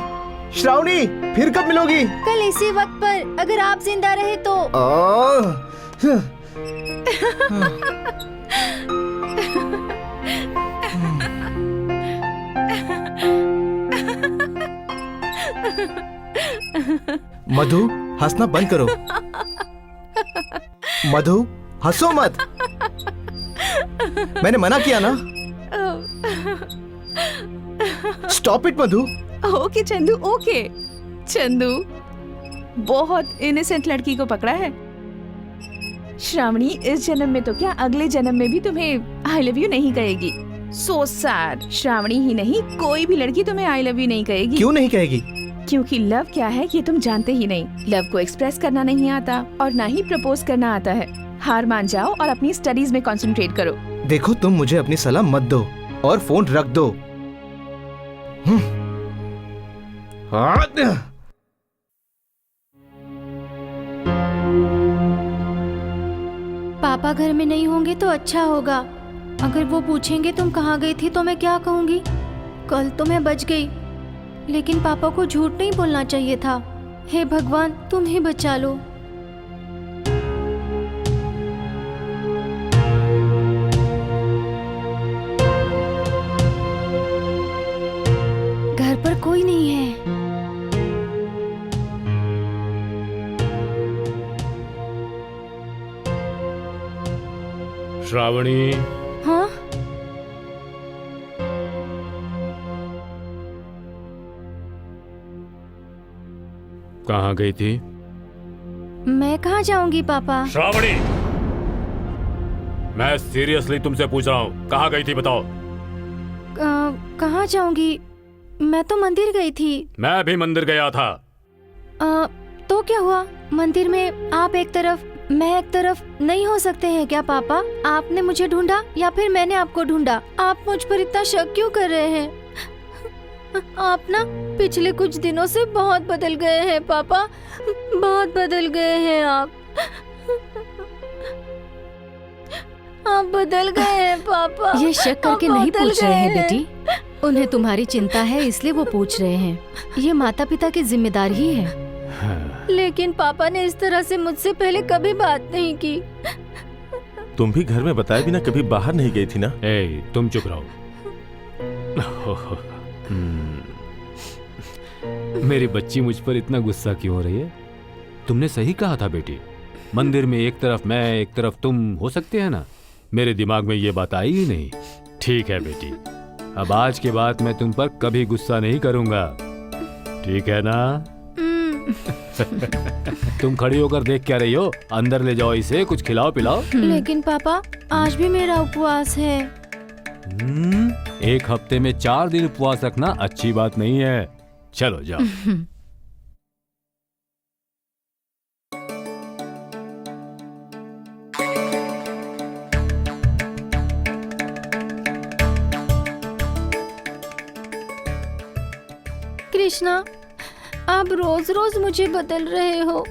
श्रावणी, फिर कब मिलोगी? कल इसी वक्त पर, अगर आप जिंदा रहे तो। मधु, हंसना बंद करो। मधु, हंसो मत। मैंने मना किया ना। Stop it Madhu. Okay Chandu, okay. Chandu, बहुत इनोसेंट लड़की को पकड़ा है। श्रावणी इस जन्म में तो क्या, अगले जन्म में भी तुम्हें आई लव यू नहीं कहेगी। So sad. श्रावणी ही नहीं, कोई भी लड़की तुम्हें आई लव यू नहीं कहेगी। क्यों नहीं कहेगी? क्योंकि लव क्या है ये तुम जानते ही नहीं। लव को एक्सप्रेस करना नहीं आता और ना ही प्रपोज करना आता है। हार मान जाओ और अपनी स्टडीज में कंसंट्रेट करो। देखो, तुम मुझे अपनी सलाह मत दो और फोन रख दो। पापा घर में नहीं होंगे तो अच्छा होगा। अगर वो पूछेंगे तुम कहाँ गई थी तो मैं क्या कहूँगी? कल तो मैं बच गई, लेकिन पापा को झूठ नहीं बोलना चाहिए था। हे भगवान, तुम ही बचा लो। घर पर कोई नहीं है। श्रावणी, हाँ? कहाँ गई थी? मैं कहाँ जाऊंगी पापा? श्रावणी, मैं सीरियसली तुमसे पूछ रहा हूँ, कहाँ गई थी बताओ। कहाँ जाऊंगी? मैं तो मंदिर गई थी। मैं भी मंदिर गया था। तो क्या हुआ? मंदिर में आप एक तरफ, मैं एक तरफ नहीं हो सकते हैं क्या पापा? आपने मुझे ढूंढा या फिर मैंने आपको ढूंढा? आप मुझ पर इतना शक क्यों कर रहे हैं? आप ना पिछले कुछ दिनों से बहुत बदल गए हैं पापा, बहुत बदल गए हैं आप बदल गए हैं पापा। ये शक करके नहीं पूछ रहे हैं बेटी, उन्हें तुम्हारी चिंता है इसलिए वो पूछ रहे हैं। ये माता पिता की जिम्मेदारी ही है। लेकिन पापा ने इस तरह से मुझसे पहले कभी बात नहीं की। तुम भी घर में बताए बिना कभी बाहर नहीं गई थी ना? तुम चुप रहो। मेरी बच्ची मुझ पर इतना गुस्सा क्यों हो रही है? तुमने सही कहा था बेटी, मंदिर में एक तरफ मैं एक तरफ तुम हो सकते हैं ना। मेरे दिमाग में ये बात आई ही नहीं। ठीक है बेटी, अब आज के बाद मैं तुम पर कभी गुस्सा नहीं करूंगा, ठीक है ना? तुम खड़ी होकर देख क्या रही हो? अंदर ले जाओ इसे, कुछ खिलाओ पिलाओ। लेकिन पापा, आज भी मेरा उपवास है। एक हफ्ते में 4 दिन उपवास रखना अच्छी बात नहीं है। चलो जाओ। कृष्णा, आप रोज रोज मुझे बदल रहे हो,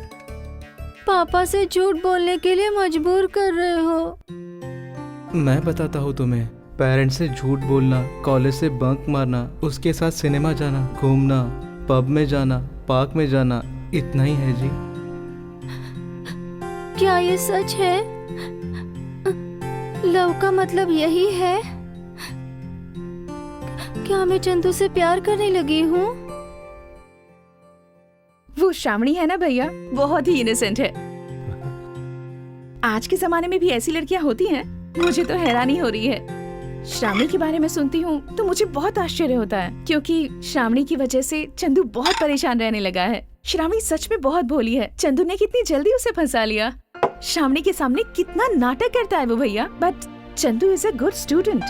पापा से झूठ बोलने के लिए मजबूर कर रहे हो। मैं बताता हूँ तुम्हें, पेरेंट्स से झूठ बोलना, कॉलेज से बंक मारना, उसके साथ सिनेमा जाना, घूमना, पब में जाना, पार्क में जाना, इतना ही है जी। क्या ये सच है? लव का मतलब यही है? क्या मैं चंदू से प्यार करने लगी हूँ? वो श्रावणी है ना भैया, बहुत ही इनोसेंट है। आज के जमाने में भी ऐसी लड़कियां होती हैं, मुझे तो हैरानी हो रही है। श्रावणी के बारे में सुनती हूँ तो मुझे बहुत आश्चर्य होता है, क्योंकि श्रावणी की वजह से चंदू बहुत परेशान रहने लगा है। श्रावणी सच में बहुत भोली है, चंदू ने कितनी जल्दी उसे फंसा लिया। श्रावणी के सामने कितना नाटक करता है वो भैया, but Chandu is a good student.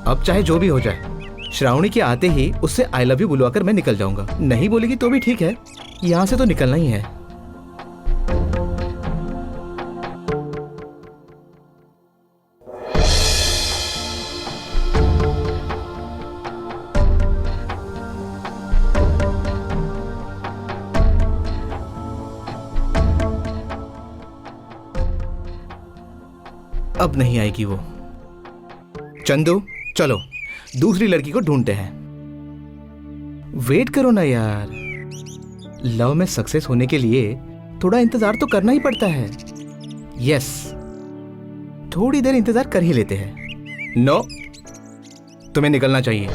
अब चाहे जो भी हो जाए, श्रावणी के आते ही उससे आई लव यू बुलवाकर मैं निकल जाऊंगा। नहीं बोलेगी तो भी ठीक है, यहाँ से तो निकलना ही है। अब नहीं आएगी वो। चंदू, चलो दूसरी लड़की को ढूंढते हैं। वेट करो ना यार, लव में सक्सेस होने के लिए थोड़ा इंतजार तो करना ही पड़ता है। यस, थोड़ी देर इंतजार कर ही लेते हैं। नो, तुम्हें निकलना चाहिए।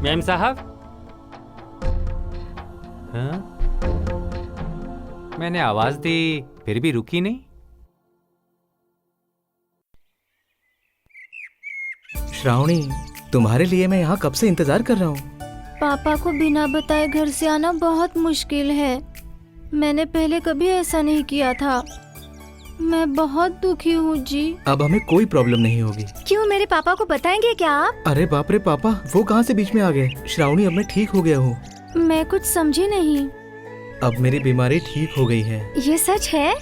मैम साहब, हाँ? मैंने आवाज दी फिर भी रुकी नहीं। श्रावणी, तुम्हारे लिए मैं यहाँ कब से इंतजार कर रहा हूँ। पापा को बिना बताए घर से आना बहुत मुश्किल है। मैंने पहले कभी ऐसा नहीं किया था। मैं बहुत दुखी हूँ जी। अब हमें कोई प्रॉब्लम नहीं होगी। क्यों, मेरे पापा को बताएंगे क्या आप? अरे बाप रे पापा, वो कहाँ से बीच में आ गए। श्रावणी, अब मैं ठीक हो गया हूँ। मैं कुछ समझी नहीं। अब मेरी बीमारी ठीक हो गई है। ये सच है?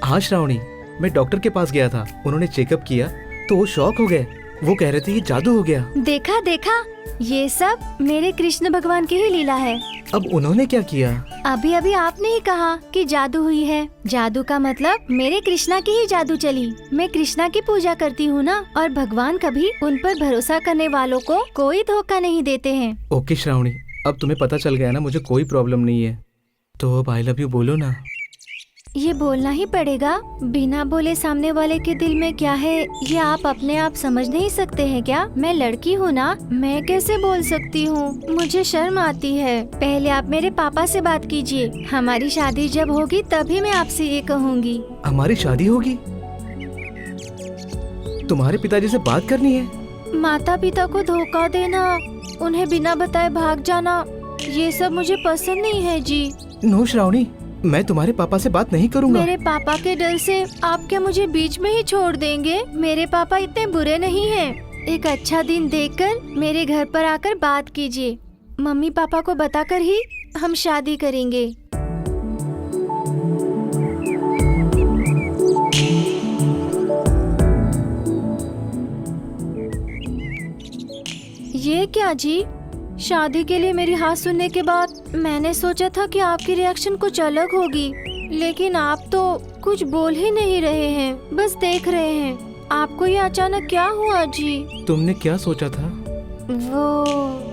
हाँ श्रावणी, मैं डॉक्टर के पास गया था, उन्होंने चेकअप किया तो वो शॉक हो गए। वो कह रहे थे ये जादू हो गया। देखा देखा, ये सब मेरे कृष्ण भगवान की ही लीला है। अब उन्होंने क्या किया? अभी अभी आपने ही कहा कि जादू हुई है। जादू का मतलब मेरे कृष्णा की ही जादू चली। मैं कृष्णा की पूजा करती हूँ ना, और भगवान कभी उन पर भरोसा करने वालों को कोई धोखा नहीं देते हैं। ओके श्रावणी, अब तुम्हें पता चल गया ना, मुझे कोई प्रॉब्लम नहीं है। तो अब आई लव यू बोलो ना। ये बोलना ही पड़ेगा? बिना बोले सामने वाले के दिल में क्या है ये आप अपने आप समझ नहीं सकते हैं क्या? मैं लड़की हूँ ना, मैं कैसे बोल सकती हूँ? मुझे शर्म आती है। पहले आप मेरे पापा से बात कीजिए। हमारी शादी जब होगी तभी मैं आपसे ये कहूँगी। हमारी शादी होगी? तुम्हारे पिताजी से बात करनी है? माता पिता को धोखा देना, उन्हें बिना बताए भाग जाना, ये सब मुझे पसंद नहीं है जी। नो श्रावणी, मैं तुम्हारे पापा से बात नहीं करूंगा। मेरे पापा के डर से आप क्या मुझे बीच में ही छोड़ देंगे? मेरे पापा इतने बुरे नहीं हैं। एक अच्छा दिन देखकर मेरे घर पर आकर बात कीजिए। मम्मी पापा को बताकर ही हम शादी करेंगे। ये क्या जी? शादी के लिए मेरी हाथ सुनने के बाद मैंने सोचा था कि आपकी रिएक्शन कुछ अलग होगी, लेकिन आप तो कुछ बोल ही नहीं रहे हैं, बस देख रहे हैं। आपको ये अचानक क्या हुआ जी? तुमने क्या सोचा था? वो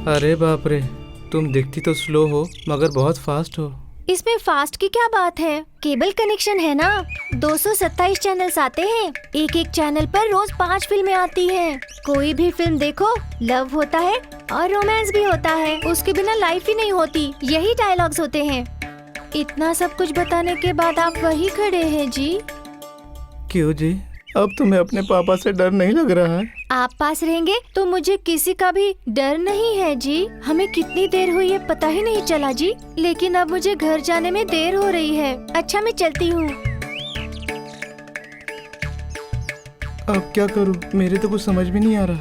अरे बाप रे, तुम दिखती तो स्लो हो मगर बहुत फास्ट हो। इसमें फास्ट की क्या बात है? केबल कनेक्शन है ना, 227 चैनल्स आते हैं। एक एक चैनल पर रोज 5 फिल्में आती हैं। कोई भी फिल्म देखो, लव होता है और रोमांस भी होता है। उसके बिना लाइफ ही नहीं होती, यही डायलॉग्स होते हैं। इतना सब कुछ बताने के बाद आप वही खड़े हैं जी। क्यों जी, अब तुम्हें अपने पापा से डर नहीं लग रहा है? आप पास रहेंगे तो मुझे किसी का भी डर नहीं है जी। हमें कितनी देर हुई है पता ही नहीं चला जी, लेकिन अब मुझे घर जाने में देर हो रही है। अच्छा, मैं चलती हूँ। अब क्या करूँ, मेरे तो कुछ समझ में नहीं आ रहा।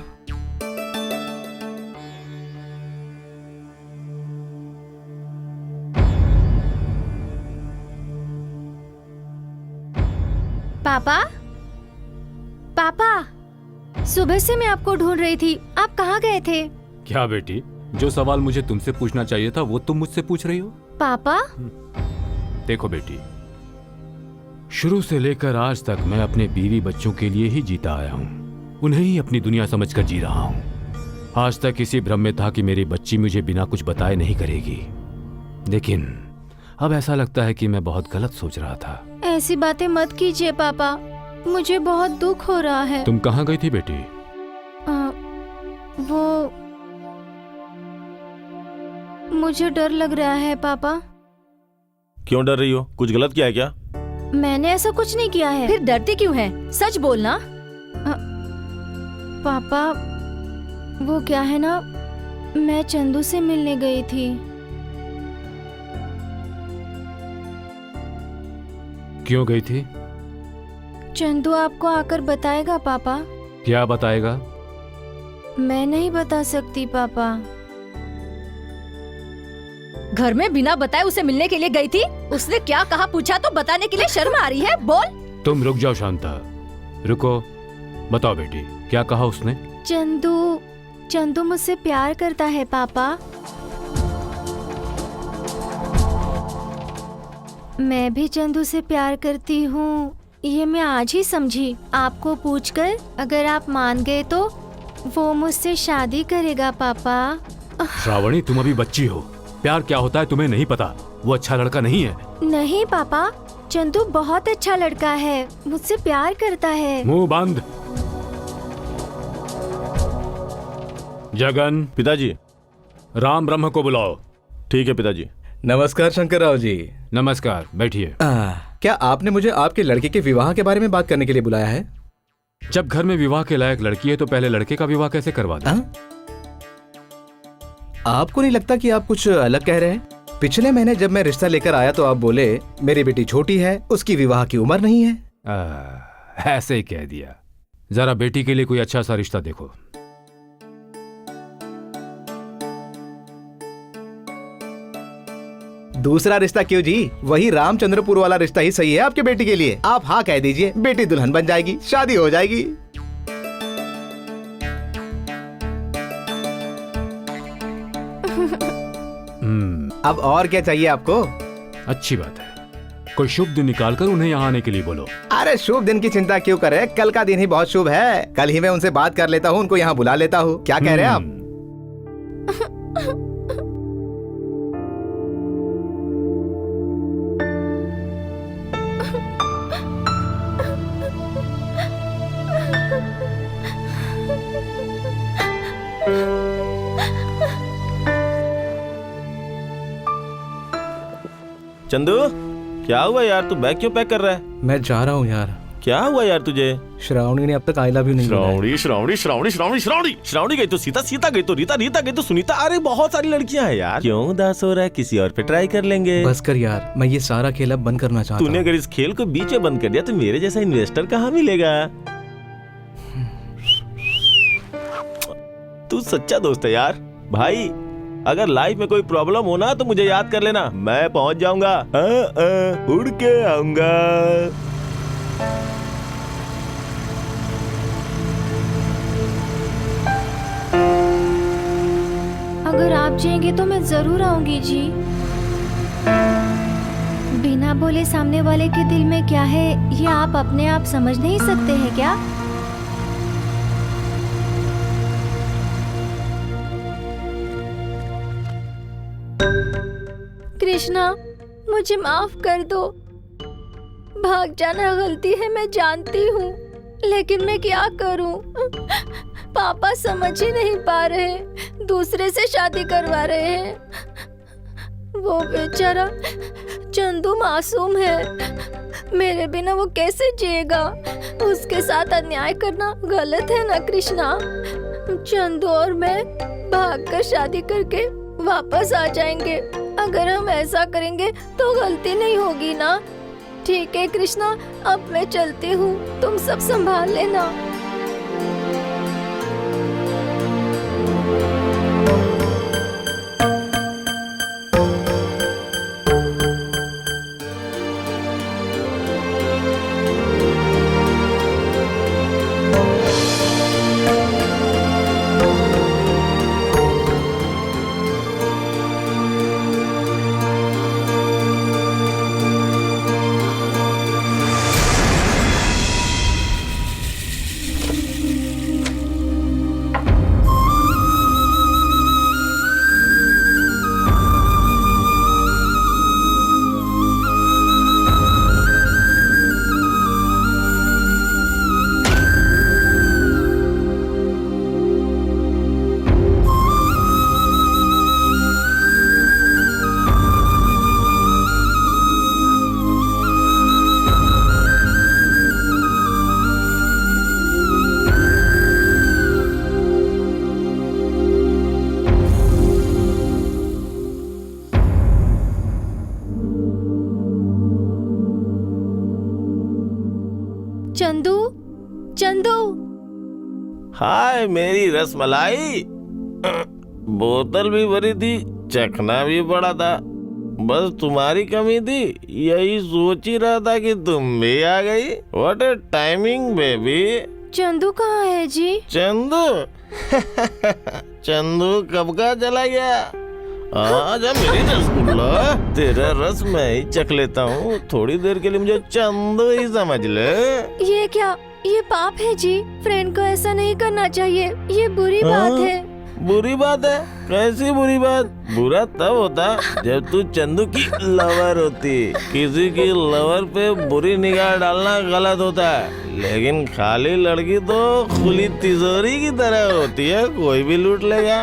पापा, पापा, सुबह से मैं आपको ढूंढ रही थी। आप कहाँ गए थे? क्या बेटी, जो सवाल मुझे तुमसे पूछना चाहिए था वो तुम मुझसे पूछ रही हो? पापा, देखो बेटी, शुरू से लेकर आज तक मैं अपने बीवी बच्चों के लिए ही जीता आया हूँ। उन्हें ही अपनी दुनिया समझकर जी रहा हूँ। आज तक इसी भ्रम में था कि मेरी बच्ची मुझे बिना कुछ बताए नहीं करेगी, लेकिन अब ऐसा लगता है कि मैं बहुत गलत सोच रहा था। ऐसी बातें मत कीजिए पापा। मुझे बहुत दुख हो रहा है। तुम कहाँ गई थी बेटी? वो मुझे डर लग रहा है पापा। क्यों डर रही हो? कुछ गलत किया है क्या? मैंने ऐसा कुछ नहीं किया है। फिर डरती क्यों है? सच बोलना। पापा वो क्या है ना, मैं चंदू से मिलने गई थी। क्यों गई थी? चंदू आपको आकर बताएगा पापा। क्या बताएगा? मैं नहीं बता सकती पापा। घर में बिना बताए उसे मिलने के लिए गई थी। उसने क्या कहा पूछा तो बताने के लिए शर्म आ रही है। बोल। तुम रुक जाओ शांता, रुको। बताओ बेटी, क्या कहा उसने? चंदू मुझसे प्यार करता है पापा। मैं भी चंदू से प्यार करती हूँ, ये मैं आज ही समझी। आपको पूछकर अगर आप मान गए तो वो मुझसे शादी करेगा पापा। श्रावणी, तुम अभी बच्ची हो। प्यार क्या होता है तुम्हें नहीं पता। वो अच्छा लड़का नहीं है। नहीं पापा, चंदू बहुत अच्छा लड़का है, मुझसे प्यार करता है। मुंह बंद। जगन। पिताजी। राम ब्रह्म को बुलाओ। ठीक है पिताजी। नमस्कार शंकर राव जी। नमस्कार, बैठिए। क्या आपने मुझे आपके लड़के के विवाह के बारे में बात करने के लिए बुलाया है? जब घर में विवाह के लायक लड़की है तो पहले लड़के का विवाह कैसे करवा दें? आपको नहीं लगता कि आप कुछ अलग कह रहे हैं? पिछले महीने जब मैं रिश्ता लेकर आया तो आप बोले मेरी बेटी छोटी है, उसकी विवाह की उम्र नहीं है। ऐसे ही कह दिया। जरा बेटी के लिए कोई अच्छा सा रिश्ता देखो। दूसरा रिश्ता क्यों जी? वही रामचंद्रपुर वाला रिश्ता ही सही है आपके बेटी के लिए। आप हाँ कह दीजिए, बेटी दुल्हन बन जाएगी, शादी हो जाएगी। अब और क्या चाहिए आपको? अच्छी बात है, कोई शुभ दिन निकाल कर उन्हें यहाँ आने के लिए बोलो। अरे शुभ दिन की चिंता क्यों करे, कल का दिन ही बहुत शुभ है। कल ही मैं उनसे बात कर लेता हूँ, उनको यहाँ बुला लेता हूँ। क्या कह रहे हैं आप? चंदू, क्या हुआ यार? तू बैग क्यों पैक कर रहा है? मैं जा रहा हूँ यार। क्या हुआ यार तुझे? श्रावणी ने अब तक आई लव यू नहीं बोला है। श्रावणी श्रावणी श्रावणी श्रावणी श्रावणी श्रावणी गई तो सीता, सीता गई तो रीता, रीता गई तो सुनीता। अरे बहुत सारी लड़कियां हैं यार। क्यों उदास हो रहा है? किसी और पे ट्राई कर लेंगे। बस कर यार, मैं ये सारा खेल अब बंद करना चाहता हूँ। तूने अगर इस खेल को बीच में बंद कर दिया तो मेरे जैसा इन्वेस्टर कहाँ मिलेगा? तू सच्चा दोस्त है यार। भाई अगर लाइफ में कोई प्रॉब्लम हो ना तो मुझे याद कर लेना, मैं पहुंच जाऊंगा। उड़ के आऊंगा। अगर आप जाएंगे तो मैं जरूर आऊंगी जी। बिना बोले सामने वाले के दिल में क्या है ये आप अपने आप समझ नहीं सकते हैं क्या? कृष्णा, मुझे माफ कर दो। भाग जाना गलती है, मैं जानती हूँ, लेकिन मैं क्या करूँ? पापा समझ ही नहीं पा रहे, दूसरे से शादी करवा रहे हैं। वो बेचारा चंदू मासूम है, मेरे बिना वो कैसे जिएगा? उसके साथ अन्याय करना गलत है ना कृष्णा? चंदू और मैं भागकर शादी करके वापस आ जाएंगे। अगर हम ऐसा करेंगे तो गलती नहीं होगी ना? ठीक है कृष्णा, अब मैं चलती हूँ, तुम सब संभाल लेना। चंदू, चंदू। हाय मेरी रसमलाई। बोतल भी भरी थी, चखना भी पड़ा था, बस तुम्हारी कमी थी। यही सोच ही रहा था कि तुम भी आ गई। What a timing baby. Chandu कहाँ है जी? चंदू चंदू कब का चला गया? आजा मेरी रसगुल्ला, तेरा रस मैं ही चख लेता हूँ। थोड़ी देर के लिए मुझे चंदू ही समझ ले। ये क्या, ये पाप है जी। फ्रेंड को ऐसा नहीं करना चाहिए, ये बुरी बात है। बुरी बात है? कैसी बुरी बात? बुरा तब होता जब तू चंदू की लवर होती। किसी की लवर पे बुरी निगाह डालना गलत होता है, लेकिन खाली लड़की तो खुली तिजोरी की तरह होती है, कोई भी लूट लेगा।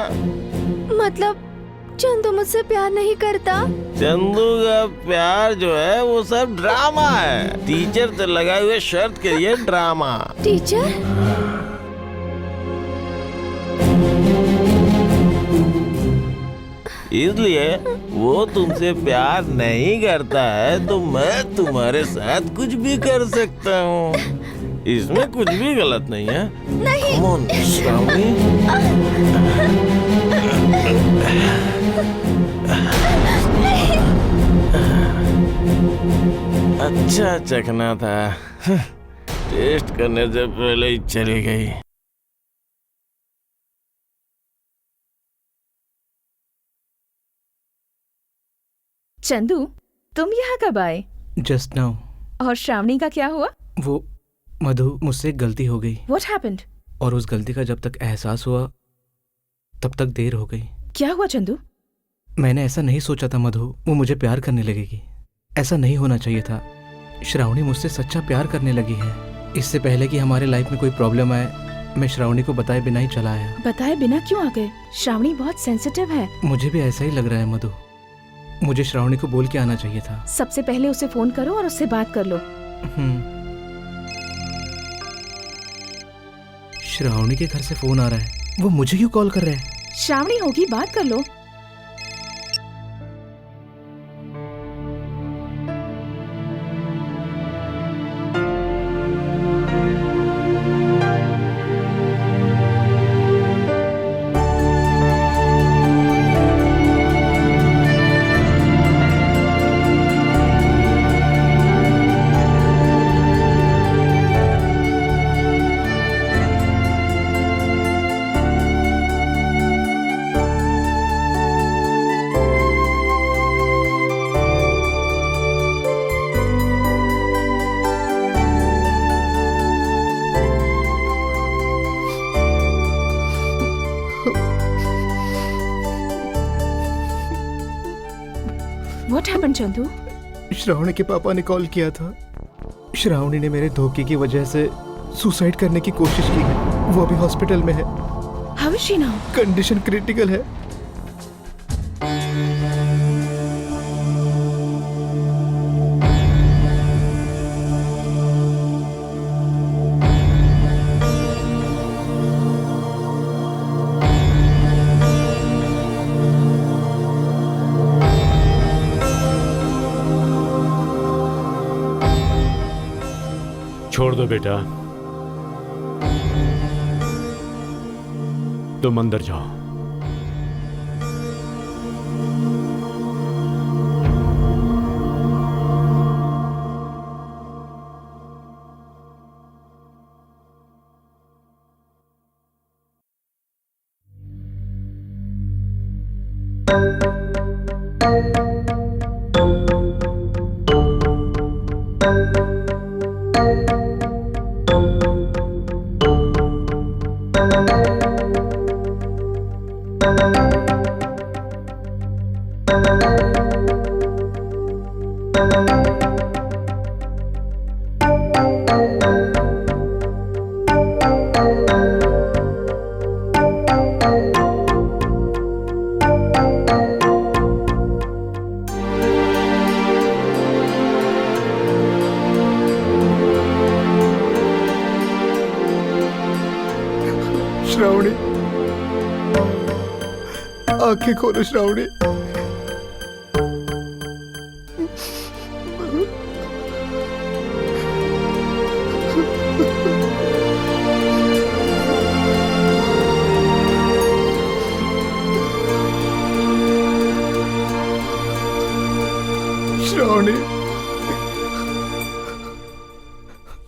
मतलब चंदू मुझसे प्यार नहीं करता? चंदू का प्यार जो है वो सब ड्रामा है। टीचर से लगाए हुए शर्त के लिए ड्रामा। टीचर? इसलिए वो तुमसे प्यार नहीं करता है तो मैं तुम्हारे साथ कुछ भी कर सकता हूँ। इसमें कुछ भी गलत नहीं है। नहीं। Come on, Shravani. अच्छा चखना था, टेस्ट करने से पहले ही चली गई। चंदू, तुम यहाँ कब आए? Just now. और श्रावणी का क्या हुआ? वो मधु, मुझसे एक गलती हो गई। What happened? और उस गलती का जब तक एहसास हुआ तब तक देर हो गई। क्या हुआ चंदू? मैंने ऐसा नहीं सोचा था मधु, वो मुझे प्यार करने लगेगी। ऐसा नहीं होना चाहिए था। श्रावणी मुझसे सच्चा प्यार करने लगी है। इससे पहले कि हमारे लाइफ में कोई प्रॉब्लम आए, मैं श्रावणी को बताए बिना ही चला आया। बताए बिना क्यों आ गए? श्रावणी बहुत सेंसिटिव है। मुझे भी ऐसा ही लग रहा है मधु। मुझे श्रावणी को बोल के आना चाहिए था। सबसे पहले उसे फोन करो और उससे बात कर लो। श्रावणी के घर से फोन आ रहा है, वो मुझे क्यों कॉल कर रहा है? श्रावणी होगी, बात कर लो। What happened, Chandu? श्रावणी के पापा ने कॉल किया था। श्रावणी ने मेरे धोखे की वजह से सुसाइड करने की कोशिश की है। वो अभी हॉस्पिटल में है। How is she now? Condition critical है। छोड़ दो बेटा, तुम अंदर जाओ। श्रावणी, आंखें खोलो श्रावणी। श्रावणी,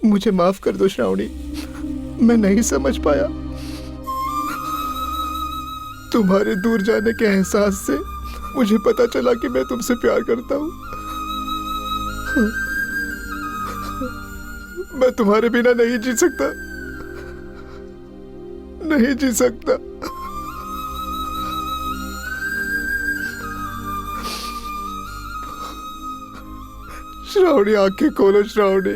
मुझे माफ कर दो श्रावणी, मैं नहीं समझ पाया। तुम्हारे दूर जाने के एहसास से मुझे पता चला कि मैं तुमसे प्यार करता हूँ। मैं तुम्हारे बिना नहीं जी सकता, नहीं जी सकता। श्रावणी, आंखें खोलो Shravani.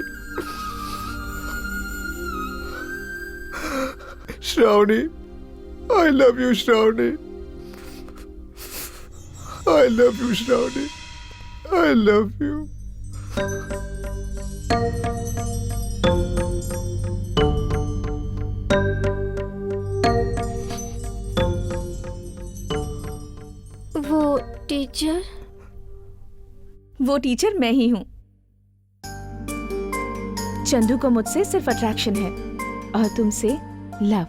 Shravani, I love you Shravani, I love you Shravani, I love you। वो टीचर? वो टीचर मैं ही हूँ। चंदू को मुझसे सिर्फ अट्रैक्शन है और तुमसे लव।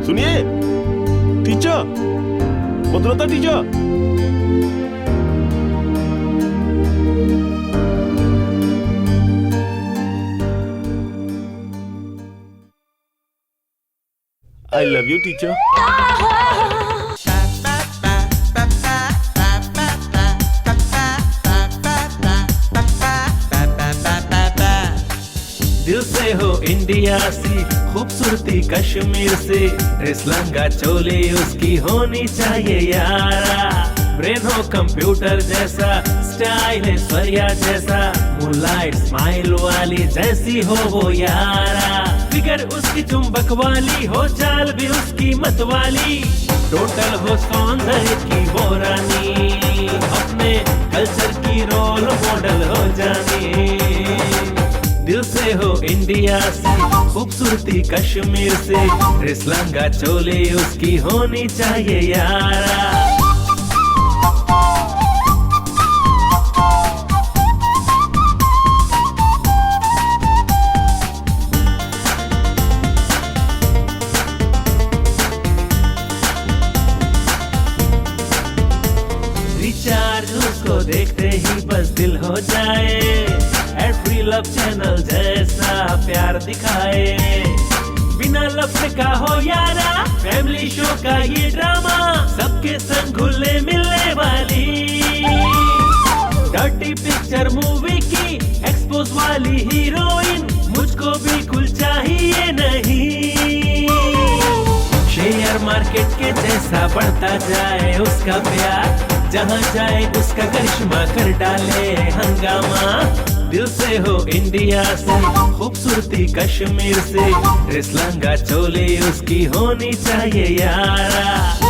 सुनिए teacher, Madhulata teacher. I love you teacher। दिल से हो इंडिया सी, खूबसूरती कश्मीर से, ड्रेस लहंगा चोली उसकी होनी चाहिए यारा। ब्रेन हो कंप्यूटर जैसा, स्टाइल है स्वरिया जैसा, मूनलाइट स्माइल वाली जैसी हो वो यारा। फिगर उसकी चुंबक वाली हो, चाल भी उसकी मत वाली, टोटल हो सौंदर्य की वो रानी, अपने कल्चर की रोल मॉडल हो जानी। दिल से हो इंडिया से, खूबसूरती कश्मीर से, ड्रेस लहंगा चोली उसकी होनी चाहिए यारा। रिचार्ज उसको देखते ही बस दिल हो जाए, एवरी लव चैनल जैसा प्यार दिखाए। बिना लफ्ज का हो यारा, फैमिली शो का ये ड्रामा, सबके संग घुलने मिलने वाली। डर्टी पिक्चर मूवी की एक्सपोज वाली हीरोइन, मुझको बिल्कुल चाहिए नहीं। शेयर मार्केट के जैसा बढ़ता जाए उसका प्यार, जहाँ जाए उसका करिश्मा कर डाले हंगामा। दिल से हो इंडिया से, खूबसूरती कश्मीर से, ड्रेस लहंगा चोली उसकी होनी चाहिए यारा।